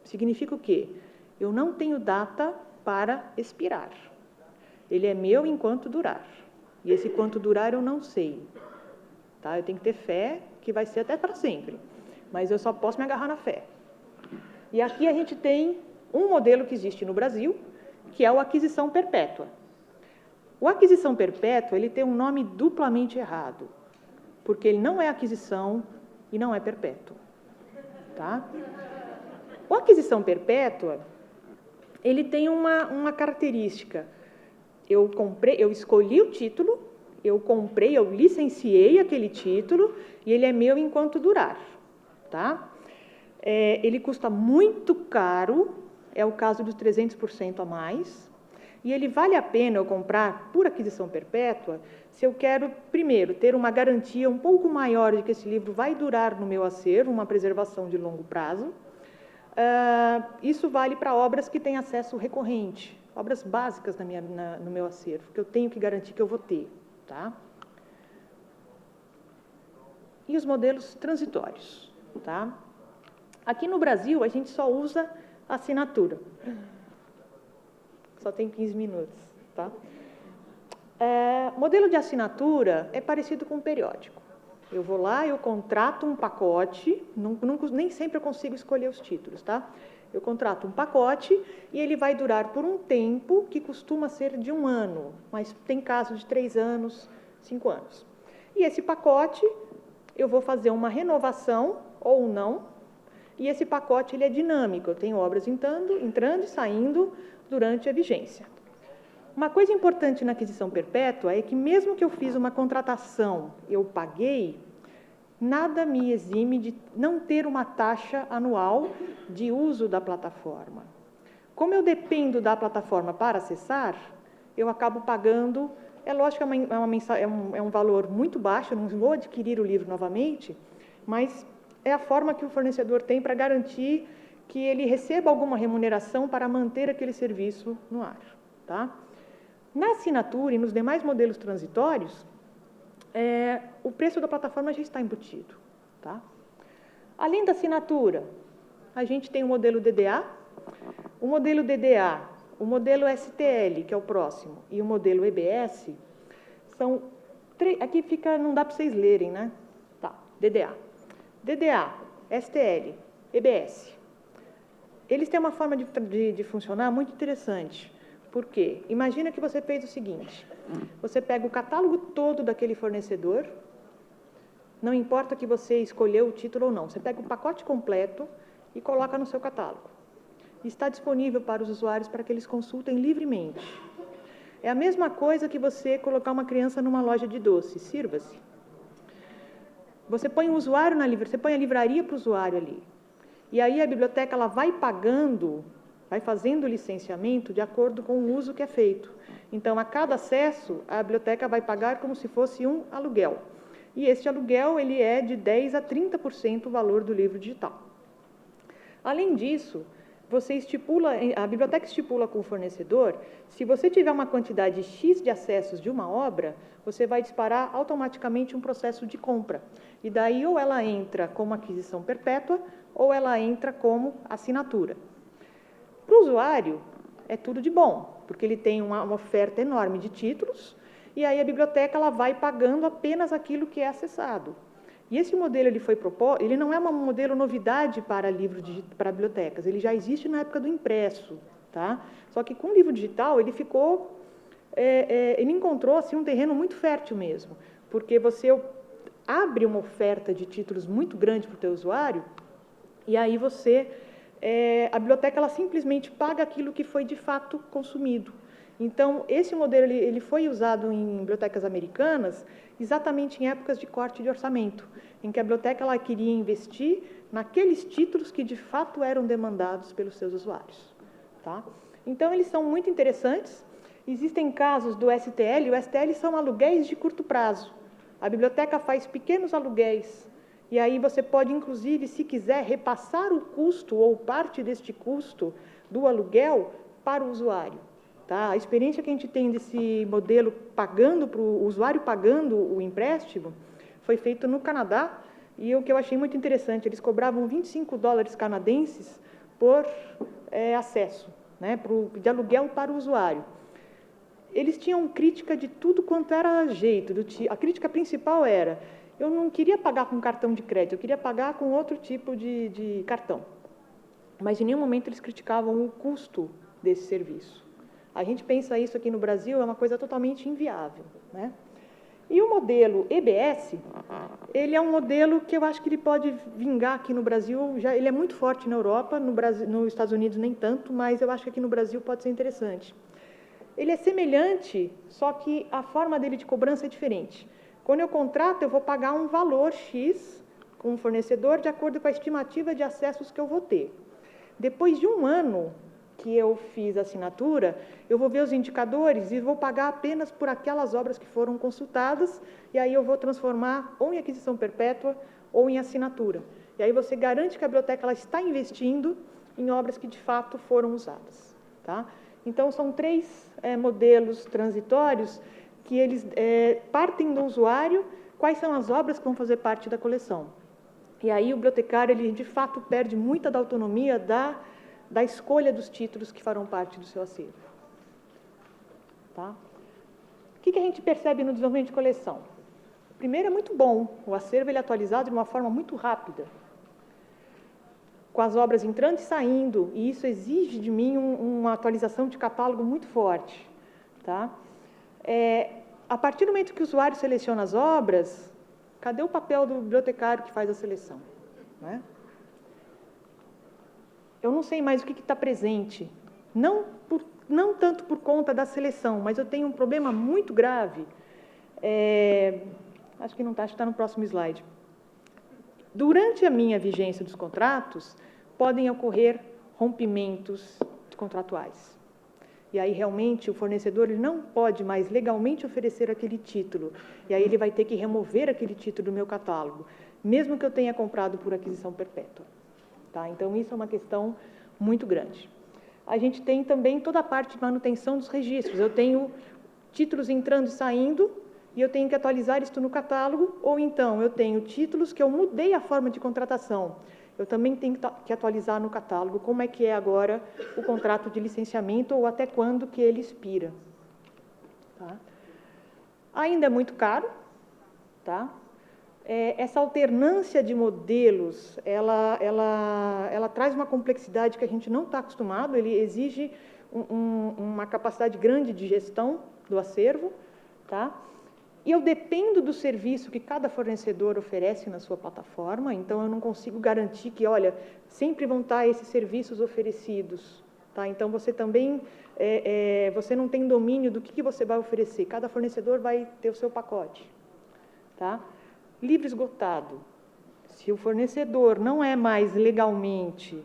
A: significa o quê? Eu não tenho data para expirar. Ele é meu enquanto durar. E esse quanto durar eu não sei. Tá? Eu tenho que ter fé que vai ser até para sempre. Mas eu só posso me agarrar na fé. E aqui a gente tem um modelo que existe no Brasil, que é o aquisição perpétua. O aquisição perpétua, ele tem um nome duplamente errado, porque ele não é aquisição e não é perpétuo. Tá? O aquisição perpétua, ele tem uma característica. Eu escolhi o título, eu comprei, eu licenciei aquele título e ele é meu enquanto durar. Tá? Ele custa muito caro, é o caso dos 300% a mais, e ele vale a pena eu comprar por aquisição perpétua se eu quero, primeiro, ter uma garantia um pouco maior de que esse livro vai durar no meu acervo, uma preservação de longo prazo. Isso vale para obras que têm acesso recorrente, obras básicas no meu acervo, que eu tenho que garantir que eu vou ter. Tá? E os modelos transitórios. Tá? Aqui no Brasil, a gente só usa assinatura. Só tem 15 minutos. Tá? Modelo de assinatura é parecido com um periódico. Eu vou lá, eu contrato um pacote, nem sempre eu consigo escolher os títulos, tá? Eu contrato um pacote e ele vai durar por um tempo que costuma ser de 1 ano, mas tem casos de 3 anos, 5 anos. E esse pacote, eu vou fazer uma renovação ou não, e esse pacote ele é dinâmico, eu tenho obras entrando e saindo durante a vigência. Uma coisa importante na aquisição perpétua é que mesmo que eu fiz uma contratação, eu paguei, nada me exime de não ter uma taxa anual de uso da plataforma. Como eu dependo da plataforma para acessar, eu acabo pagando, é lógico que é um valor muito baixo, eu não vou adquirir o livro novamente, mas é a forma que o fornecedor tem para garantir que ele receba alguma remuneração para manter aquele serviço no ar. Tá? Na assinatura e nos demais modelos transitórios, o preço da plataforma já está embutido. Tá? Além da assinatura, a gente tem o modelo DDA. O modelo DDA, o modelo STL, que é o próximo, e o modelo EBS, são Aqui fica, não dá para vocês lerem, né? Tá, DDA. DDA, STL, EBS. Eles têm uma forma de funcionar muito interessante. Por quê? Imagina que você fez o seguinte, você pega o catálogo todo daquele fornecedor, não importa que você escolheu o título ou não, você pega o pacote completo e coloca no seu catálogo. Está disponível para os usuários para que eles consultem livremente. É a mesma coisa que você colocar uma criança numa loja de doces, sirva-se. Você põe o usuário na livraria, você põe a livraria para o usuário ali. E aí a biblioteca ela vai pagando, vai fazendo o licenciamento de acordo com o uso que é feito. Então, a cada acesso, a biblioteca vai pagar como se fosse um aluguel. E esse aluguel ele é de 10% a 30% o valor do livro digital. Além disso, a biblioteca estipula com o fornecedor, se você tiver uma quantidade X de acessos de uma obra, você vai disparar automaticamente um processo de compra. E daí ou ela entra como aquisição perpétua, ou ela entra como assinatura. Para o usuário, é tudo de bom, porque ele tem uma oferta enorme de títulos, e aí a biblioteca ela vai pagando apenas aquilo que é acessado. E esse modelo ele não é um modelo novidade para para bibliotecas, ele já existe na época do impresso, tá? Só que com o livro digital ele ele encontrou assim um terreno muito fértil mesmo, porque você abre uma oferta de títulos muito grande para o teu usuário e aí a biblioteca ela simplesmente paga aquilo que foi de fato consumido. Então, esse modelo ele foi usado em bibliotecas americanas exatamente em épocas de corte de orçamento, em que a biblioteca ela queria investir naqueles títulos que de fato eram demandados pelos seus usuários. Tá? Então, eles são muito interessantes. Existem casos do STL, o STL são aluguéis de curto prazo. A biblioteca faz pequenos aluguéis, e aí você pode, inclusive, se quiser, repassar o custo ou parte deste custo do aluguel para o usuário. Tá? A experiência que a gente tem desse modelo pagando para o usuário pagando o empréstimo foi feito no Canadá e o que eu achei muito interessante, eles cobravam $25 canadenses por acesso, né, de aluguel para o usuário. Eles tinham crítica de tudo quanto era jeito. A crítica principal era, eu não queria pagar com cartão de crédito, eu queria pagar com outro tipo de cartão. Mas em nenhum momento eles criticavam o custo desse serviço. A gente pensa isso aqui no Brasil, é uma coisa totalmente inviável, né? E o modelo EBS, ele é um modelo que eu acho que ele pode vingar aqui no Brasil, ele é muito forte na Europa, nos Estados Unidos nem tanto, mas eu acho que aqui no Brasil pode ser interessante. Ele é semelhante, só que a forma dele de cobrança é diferente. Quando eu contrato, eu vou pagar um valor X com o fornecedor de acordo com a estimativa de acessos que eu vou ter. Depois de um ano que eu fiz a assinatura, eu vou ver os indicadores e vou pagar apenas por aquelas obras que foram consultadas, e aí eu vou transformar ou em aquisição perpétua ou em assinatura. E aí você garante que a biblioteca ela está investindo em obras que de fato foram usadas. Tá? Então, são 3 modelos transitórios que eles partem do usuário, quais são as obras que vão fazer parte da coleção. E aí o bibliotecário, ele de fato perde muita da autonomia da escolha dos títulos que farão parte do seu acervo. Tá? O que a gente percebe no desenvolvimento de coleção? Primeiro, é muito bom, o acervo ele é atualizado de uma forma muito rápida, com as obras entrando e saindo, e isso exige de mim uma atualização de catálogo muito forte. Tá? A partir do momento que o usuário seleciona as obras, cadê o papel do bibliotecário que faz a seleção? Né? Eu não sei mais o que está presente, não tanto por conta da seleção, mas eu tenho um problema muito grave, acho que não está, acho que está no próximo slide. Durante a minha vigência dos contratos, podem ocorrer rompimentos contratuais. E aí, realmente, o fornecedor ele não pode mais legalmente oferecer aquele título. E aí ele vai ter que remover aquele título do meu catálogo, mesmo que eu tenha comprado por aquisição perpétua. Tá? Então, isso é uma questão muito grande. A gente tem também toda a parte de manutenção dos registros. Eu tenho títulos entrando e saindo, e eu tenho que atualizar isso no catálogo, ou então eu tenho títulos que eu mudei a forma de contratação. Eu também tenho que atualizar no catálogo como é que é agora o contrato de licenciamento ou até quando que ele expira. Tá? Ainda é muito caro, tá? Essa alternância de modelos, ela traz uma complexidade que a gente não está acostumado, ele exige uma capacidade grande de gestão do acervo, tá? E eu dependo do serviço que cada fornecedor oferece na sua plataforma, então eu não consigo garantir que, olha, sempre vão estar esses serviços oferecidos, tá? Então você também, você não tem domínio do que você vai oferecer, cada fornecedor vai ter o seu pacote, tá? Livro esgotado. Se o fornecedor não é mais legalmente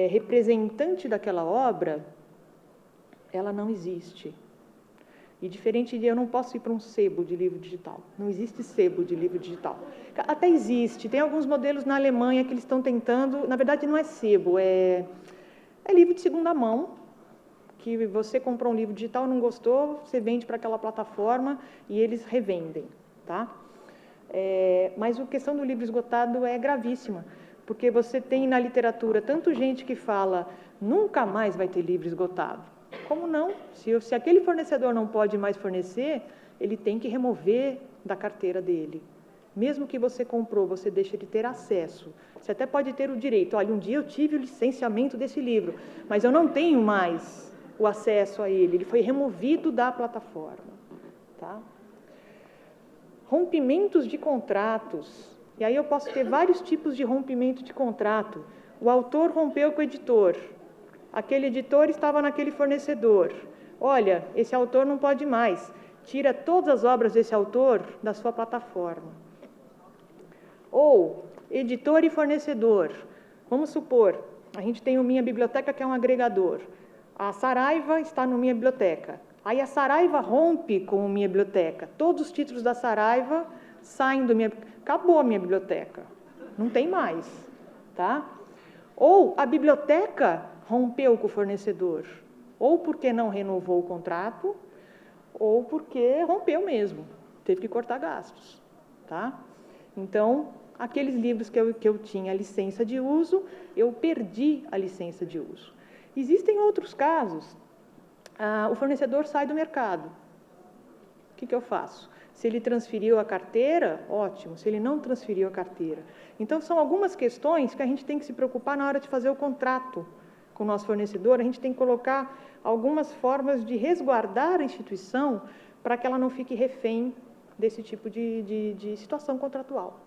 A: representante daquela obra, ela não existe. E diferente de eu não posso ir para um sebo de livro digital. Não existe sebo de livro digital. Até existe. Tem alguns modelos na Alemanha que eles estão tentando... Na verdade, não é sebo, é livro de segunda mão, que você comprou um livro digital, não gostou, você vende para aquela plataforma e eles revendem, tá? Mas a questão do livro esgotado é gravíssima, porque você tem na literatura tanto gente que fala nunca mais vai ter livro esgotado. Como não? Se aquele fornecedor não pode mais fornecer, ele tem que remover da carteira dele. Mesmo que você comprou, você deixa de ter acesso. Você até pode ter o direito, olha, um dia eu tive o licenciamento desse livro, mas eu não tenho mais o acesso a ele foi removido da plataforma, tá? Rompimentos de contratos. E aí eu posso ter vários tipos de rompimento de contrato. O autor rompeu com o editor. Aquele editor estava naquele fornecedor. Olha, esse autor não pode mais. Tira todas as obras desse autor da sua plataforma. Ou, editor e fornecedor. Vamos supor, a gente tem o Minha Biblioteca, que é um agregador. A Saraiva está no Minha Biblioteca. Aí a Saraiva rompe com a Minha Biblioteca. Todos os títulos da Saraiva saem do Minha... Acabou a Minha Biblioteca. Não tem mais, tá? Ou a biblioteca rompeu com o fornecedor. Ou porque não renovou o contrato, ou porque rompeu mesmo. Teve que cortar gastos, tá? Então, aqueles livros que eu tinha licença de uso, eu perdi a licença de uso. Existem outros casos. O fornecedor sai do mercado. O que eu faço? Se ele transferiu a carteira, ótimo. Se ele não transferiu a carteira. Então, são algumas questões que a gente tem que se preocupar na hora de fazer o contrato com o nosso fornecedor. A gente tem que colocar algumas formas de resguardar a instituição para que ela não fique refém desse tipo de situação contratual.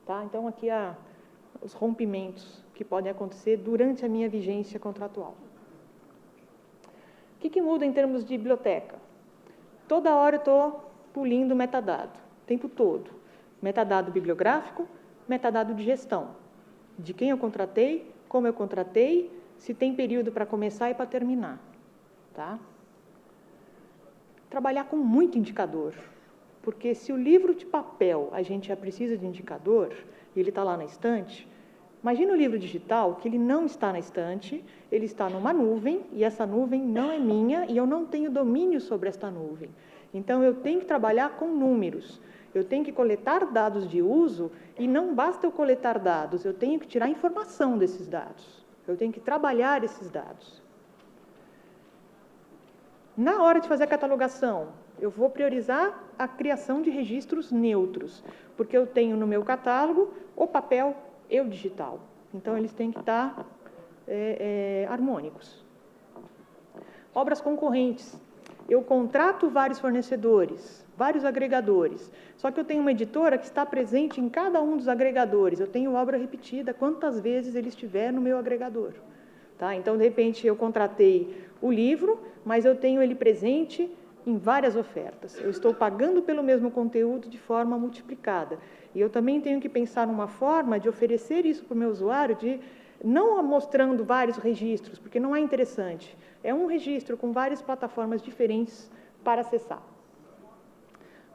A: Tá? Então, aqui os rompimentos que podem acontecer durante a minha vigência contratual. O que muda em termos de biblioteca? Toda hora eu estou pulindo metadado, o tempo todo. Metadado bibliográfico, metadado de gestão. De quem eu contratei, como eu contratei, se tem período para começar e para terminar. Tá? Trabalhar com muito indicador. Porque se o livro de papel a gente já precisa de indicador, e ele está lá na estante... Imagina o livro digital, que ele não está na estante, ele está numa nuvem, e essa nuvem não é minha, e eu não tenho domínio sobre esta nuvem. Então, eu tenho que trabalhar com números. Eu tenho que coletar dados de uso, e não basta eu coletar dados, eu tenho que tirar informação desses dados. Eu tenho que trabalhar esses dados. Na hora de fazer a catalogação, eu vou priorizar a criação de registros neutros, porque eu tenho no meu catálogo o papel e o digital. Então, eles têm que estar harmônicos. Obras concorrentes. Eu contrato vários fornecedores, vários agregadores, só que eu tenho uma editora que está presente em cada um dos agregadores. Eu tenho obra repetida quantas vezes ele estiver no meu agregador. Tá? Então, de repente, eu contratei o livro, mas eu tenho ele presente em várias ofertas. Eu estou pagando pelo mesmo conteúdo de forma multiplicada. E eu também tenho que pensar numa forma de oferecer isso para o meu usuário, de não mostrando vários registros, porque não é interessante. É um registro com várias plataformas diferentes para acessar.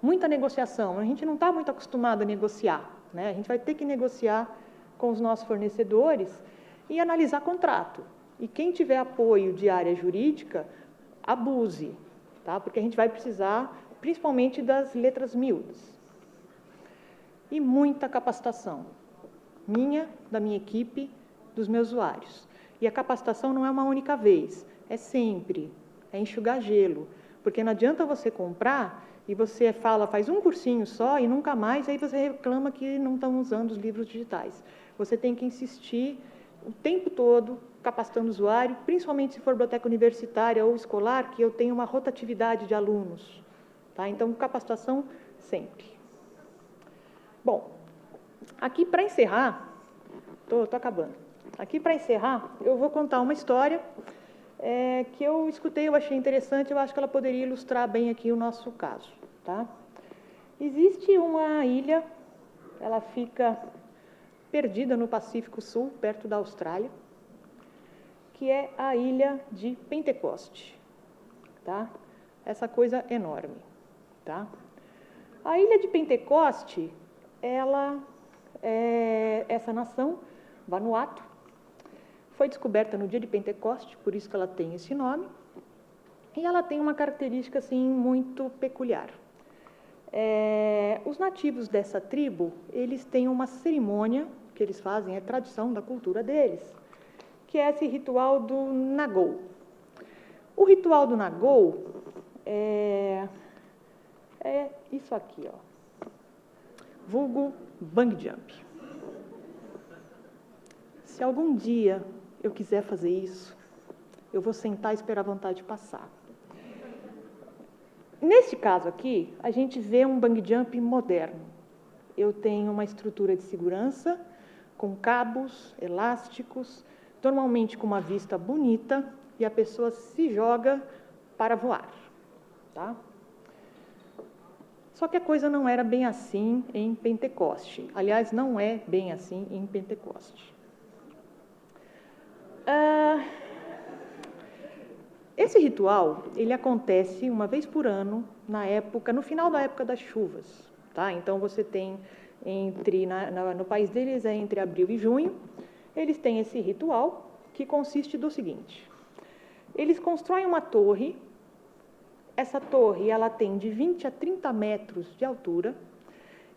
A: Muita negociação. A gente não está muito acostumado a negociar, né? A gente vai ter que negociar com os nossos fornecedores e analisar contrato. E quem tiver apoio de área jurídica, abuse, tá? Porque a gente vai precisar, principalmente, das letras miúdas. E muita capacitação, minha, da minha equipe, dos meus usuários. E a capacitação não é uma única vez, é sempre, é enxugar gelo, porque não adianta você comprar e você faz um cursinho só e nunca mais, aí você reclama que não estão usando os livros digitais. Você tem que insistir o tempo todo, capacitando o usuário, principalmente se for biblioteca universitária ou escolar, que eu tenho uma rotatividade de alunos. Tá? Então, capacitação sempre. Bom, aqui para encerrar, estou acabando. Aqui para encerrar, eu vou contar uma história que eu escutei, eu achei interessante, eu acho que ela poderia ilustrar bem aqui o nosso caso. Tá? Existe uma ilha, ela fica perdida no Pacífico Sul, perto da Austrália, que é a ilha de Pentecoste. Tá? Essa coisa enorme. Tá? A ilha de Pentecoste, essa nação, Vanuatu, foi descoberta no dia de Pentecoste, por isso que ela tem esse nome, e ela tem uma característica assim, muito peculiar. Os nativos dessa tribo, eles têm uma cerimônia que eles fazem, é tradição da cultura deles, que é esse ritual do Nagol. O ritual do Nagol é isso aqui, ó, vulgo bang jump. Se algum dia eu quiser fazer isso, eu vou sentar e esperar a vontade passar. Neste caso aqui, a gente vê um bang jump moderno. Eu tenho uma estrutura de segurança com cabos elásticos, normalmente com uma vista bonita, e a pessoa se joga para voar. Tá? Só que a coisa não era bem assim em Pentecoste. Aliás, não é bem assim em Pentecoste. Esse ritual, ele acontece uma vez por ano, no final da época das chuvas. Tá? Então, você tem, no país deles, é entre abril e junho, eles têm esse ritual, que consiste do seguinte: eles constroem uma torre. Essa torre, ela tem de 20 a 30 metros de altura,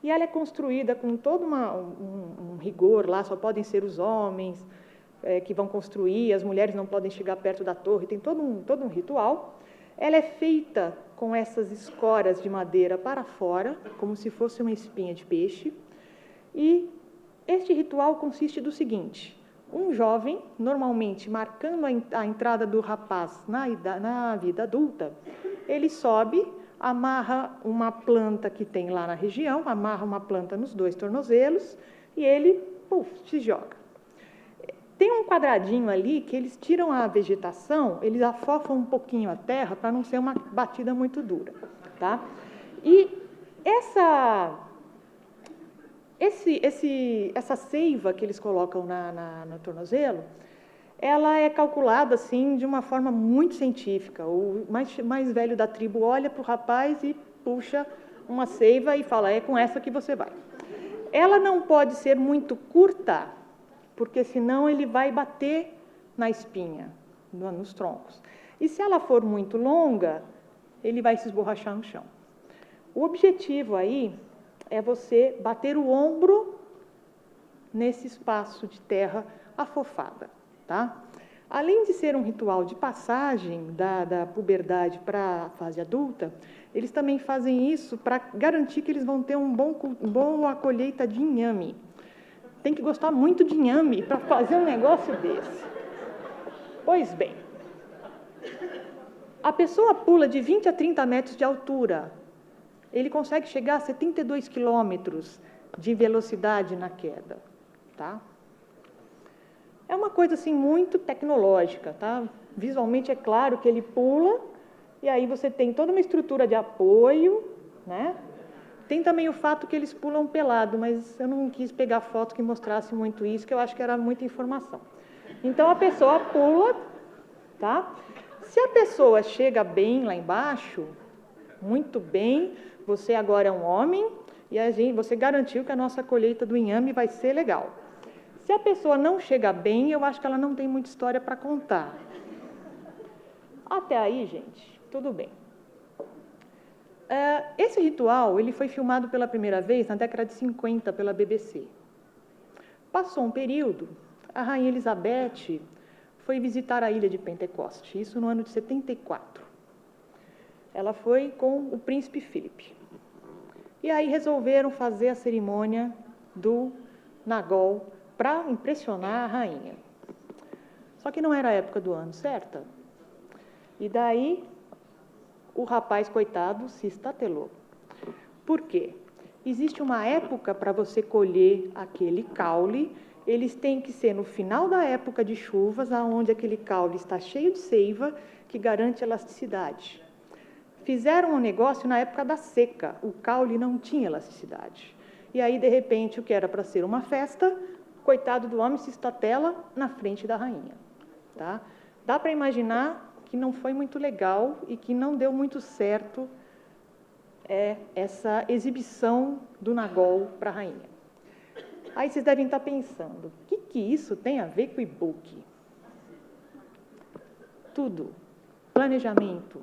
A: e ela é construída com todo um rigor lá, só podem ser os homens que vão construir, as mulheres não podem chegar perto da torre, tem todo um ritual. Ela é feita com essas escoras de madeira para fora, como se fosse uma espinha de peixe, e este ritual consiste do seguinte: um jovem, normalmente marcando a entrada do rapaz na vida adulta, ele sobe, amarra uma planta que tem lá na região, amarra uma planta nos 2 tornozelos e ele, se joga. Tem um quadradinho ali que eles tiram a vegetação, eles afofam um pouquinho a terra para não ser uma batida muito dura. Tá? E essa seiva que eles colocam no tornozelo, ela é calculada assim de uma forma muito científica. O mais velho da tribo olha para o rapaz e puxa uma seiva e fala: é com essa que você vai. Ela não pode ser muito curta, porque senão ele vai bater na espinha, nos troncos. E se ela for muito longa, ele vai se esborrachar no chão. O objetivo aí é você bater o ombro nesse espaço de terra afofada. Tá? Além de ser um ritual de passagem da puberdade para a fase adulta, eles também fazem isso para garantir que eles vão ter uma colheita de inhame. Tem que gostar muito de inhame para fazer um negócio desse. Pois bem, a pessoa pula de 20 a 30 metros de altura. Ele consegue chegar a 72 quilômetros de velocidade na queda. Tá? É uma coisa assim muito tecnológica, tá? Visualmente é claro que ele pula e aí você tem toda uma estrutura de apoio, né? Tem também o fato que eles pulam pelado, mas eu não quis pegar foto que mostrasse muito isso, que eu acho que era muita informação. Então a pessoa pula, tá? Se a pessoa chega bem lá embaixo, muito bem, você agora é um homem e você garantiu que a nossa colheita do inhame vai ser legal. Se a pessoa não chega bem, eu acho que ela não tem muita história para contar. Até aí, gente, tudo bem. Esse ritual ele foi filmado pela primeira vez na década de 50 pela BBC. Passou um período, a Rainha Elizabeth foi visitar a ilha de Pentecoste, isso no ano de 74. Ela foi com o príncipe Philip. E aí resolveram fazer a cerimônia do Nagol para impressionar a rainha. Só que não era a época do ano certa. E daí o rapaz, coitado, se estatelou. Por quê? Existe uma época para você colher aquele caule, eles têm que ser no final da época de chuvas, onde aquele caule está cheio de seiva, que garante elasticidade. Fizeram um negócio na época da seca, o caule não tinha elasticidade. E aí, de repente, o que era para ser uma festa, coitado do homem se estatela na frente da rainha. Tá? Dá para imaginar que não foi muito legal e que não deu muito certo essa exibição do Nagol para a rainha. Aí vocês devem estar pensando, o que isso tem a ver com o e-book? Tudo. Planejamento.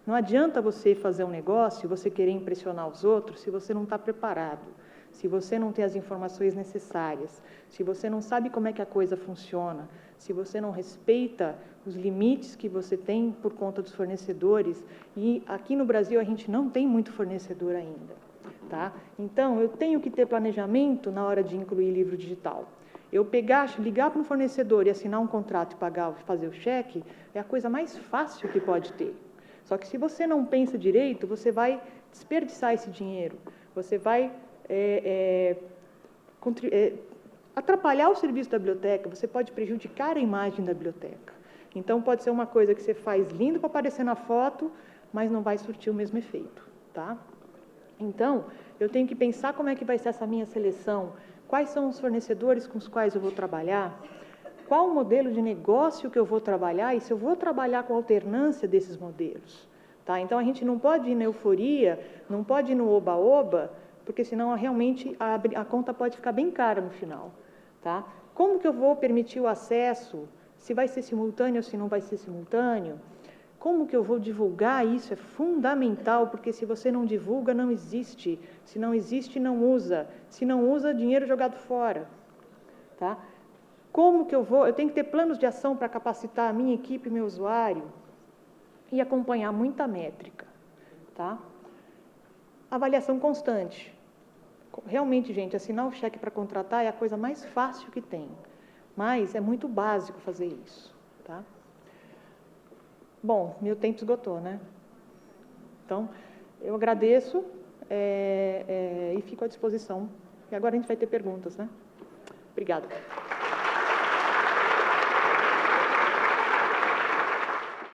A: Não adianta você fazer um negócio, você querer impressionar os outros, se você não está preparado, se você não tem as informações necessárias, se você não sabe como é que a coisa funciona, se você não respeita os limites que você tem por conta dos fornecedores, e aqui no Brasil a gente não tem muito fornecedor ainda, tá? Então, eu tenho que ter planejamento na hora de incluir livro digital. Eu ligar para um fornecedor e assinar um contrato e pagar, fazer o cheque, é a coisa mais fácil que pode ter. Só que se você não pensa direito, você vai desperdiçar esse dinheiro, você vai atrapalhar o serviço da biblioteca, você pode prejudicar a imagem da biblioteca. Então, pode ser uma coisa que você faz lindo para aparecer na foto, mas não vai surtir o mesmo efeito, tá? Então, eu tenho que pensar como é que vai ser essa minha seleção, quais são os fornecedores com os quais eu vou trabalhar, qual o modelo de negócio que eu vou trabalhar e se eu vou trabalhar com alternância desses modelos. Tá? Então, a gente não pode ir na euforia, não pode ir no oba-oba, porque senão realmente a conta pode ficar bem cara no final. Tá? Como que eu vou permitir o acesso? Se vai ser simultâneo ou se não vai ser simultâneo? Como que eu vou divulgar isso? É fundamental, porque se você não divulga, não existe. Se não existe, não usa. Se não usa, dinheiro jogado fora. Tá? Como que eu tenho que ter planos de ação para capacitar a minha equipe e meu usuário e acompanhar muita métrica, tá? Avaliação constante. Realmente, gente, assinar o cheque para contratar é a coisa mais fácil que tem, mas é muito básico fazer isso, tá? Bom, meu tempo esgotou, né? Então, eu agradeço e fico à disposição. E agora a gente vai ter perguntas, né? Obrigada.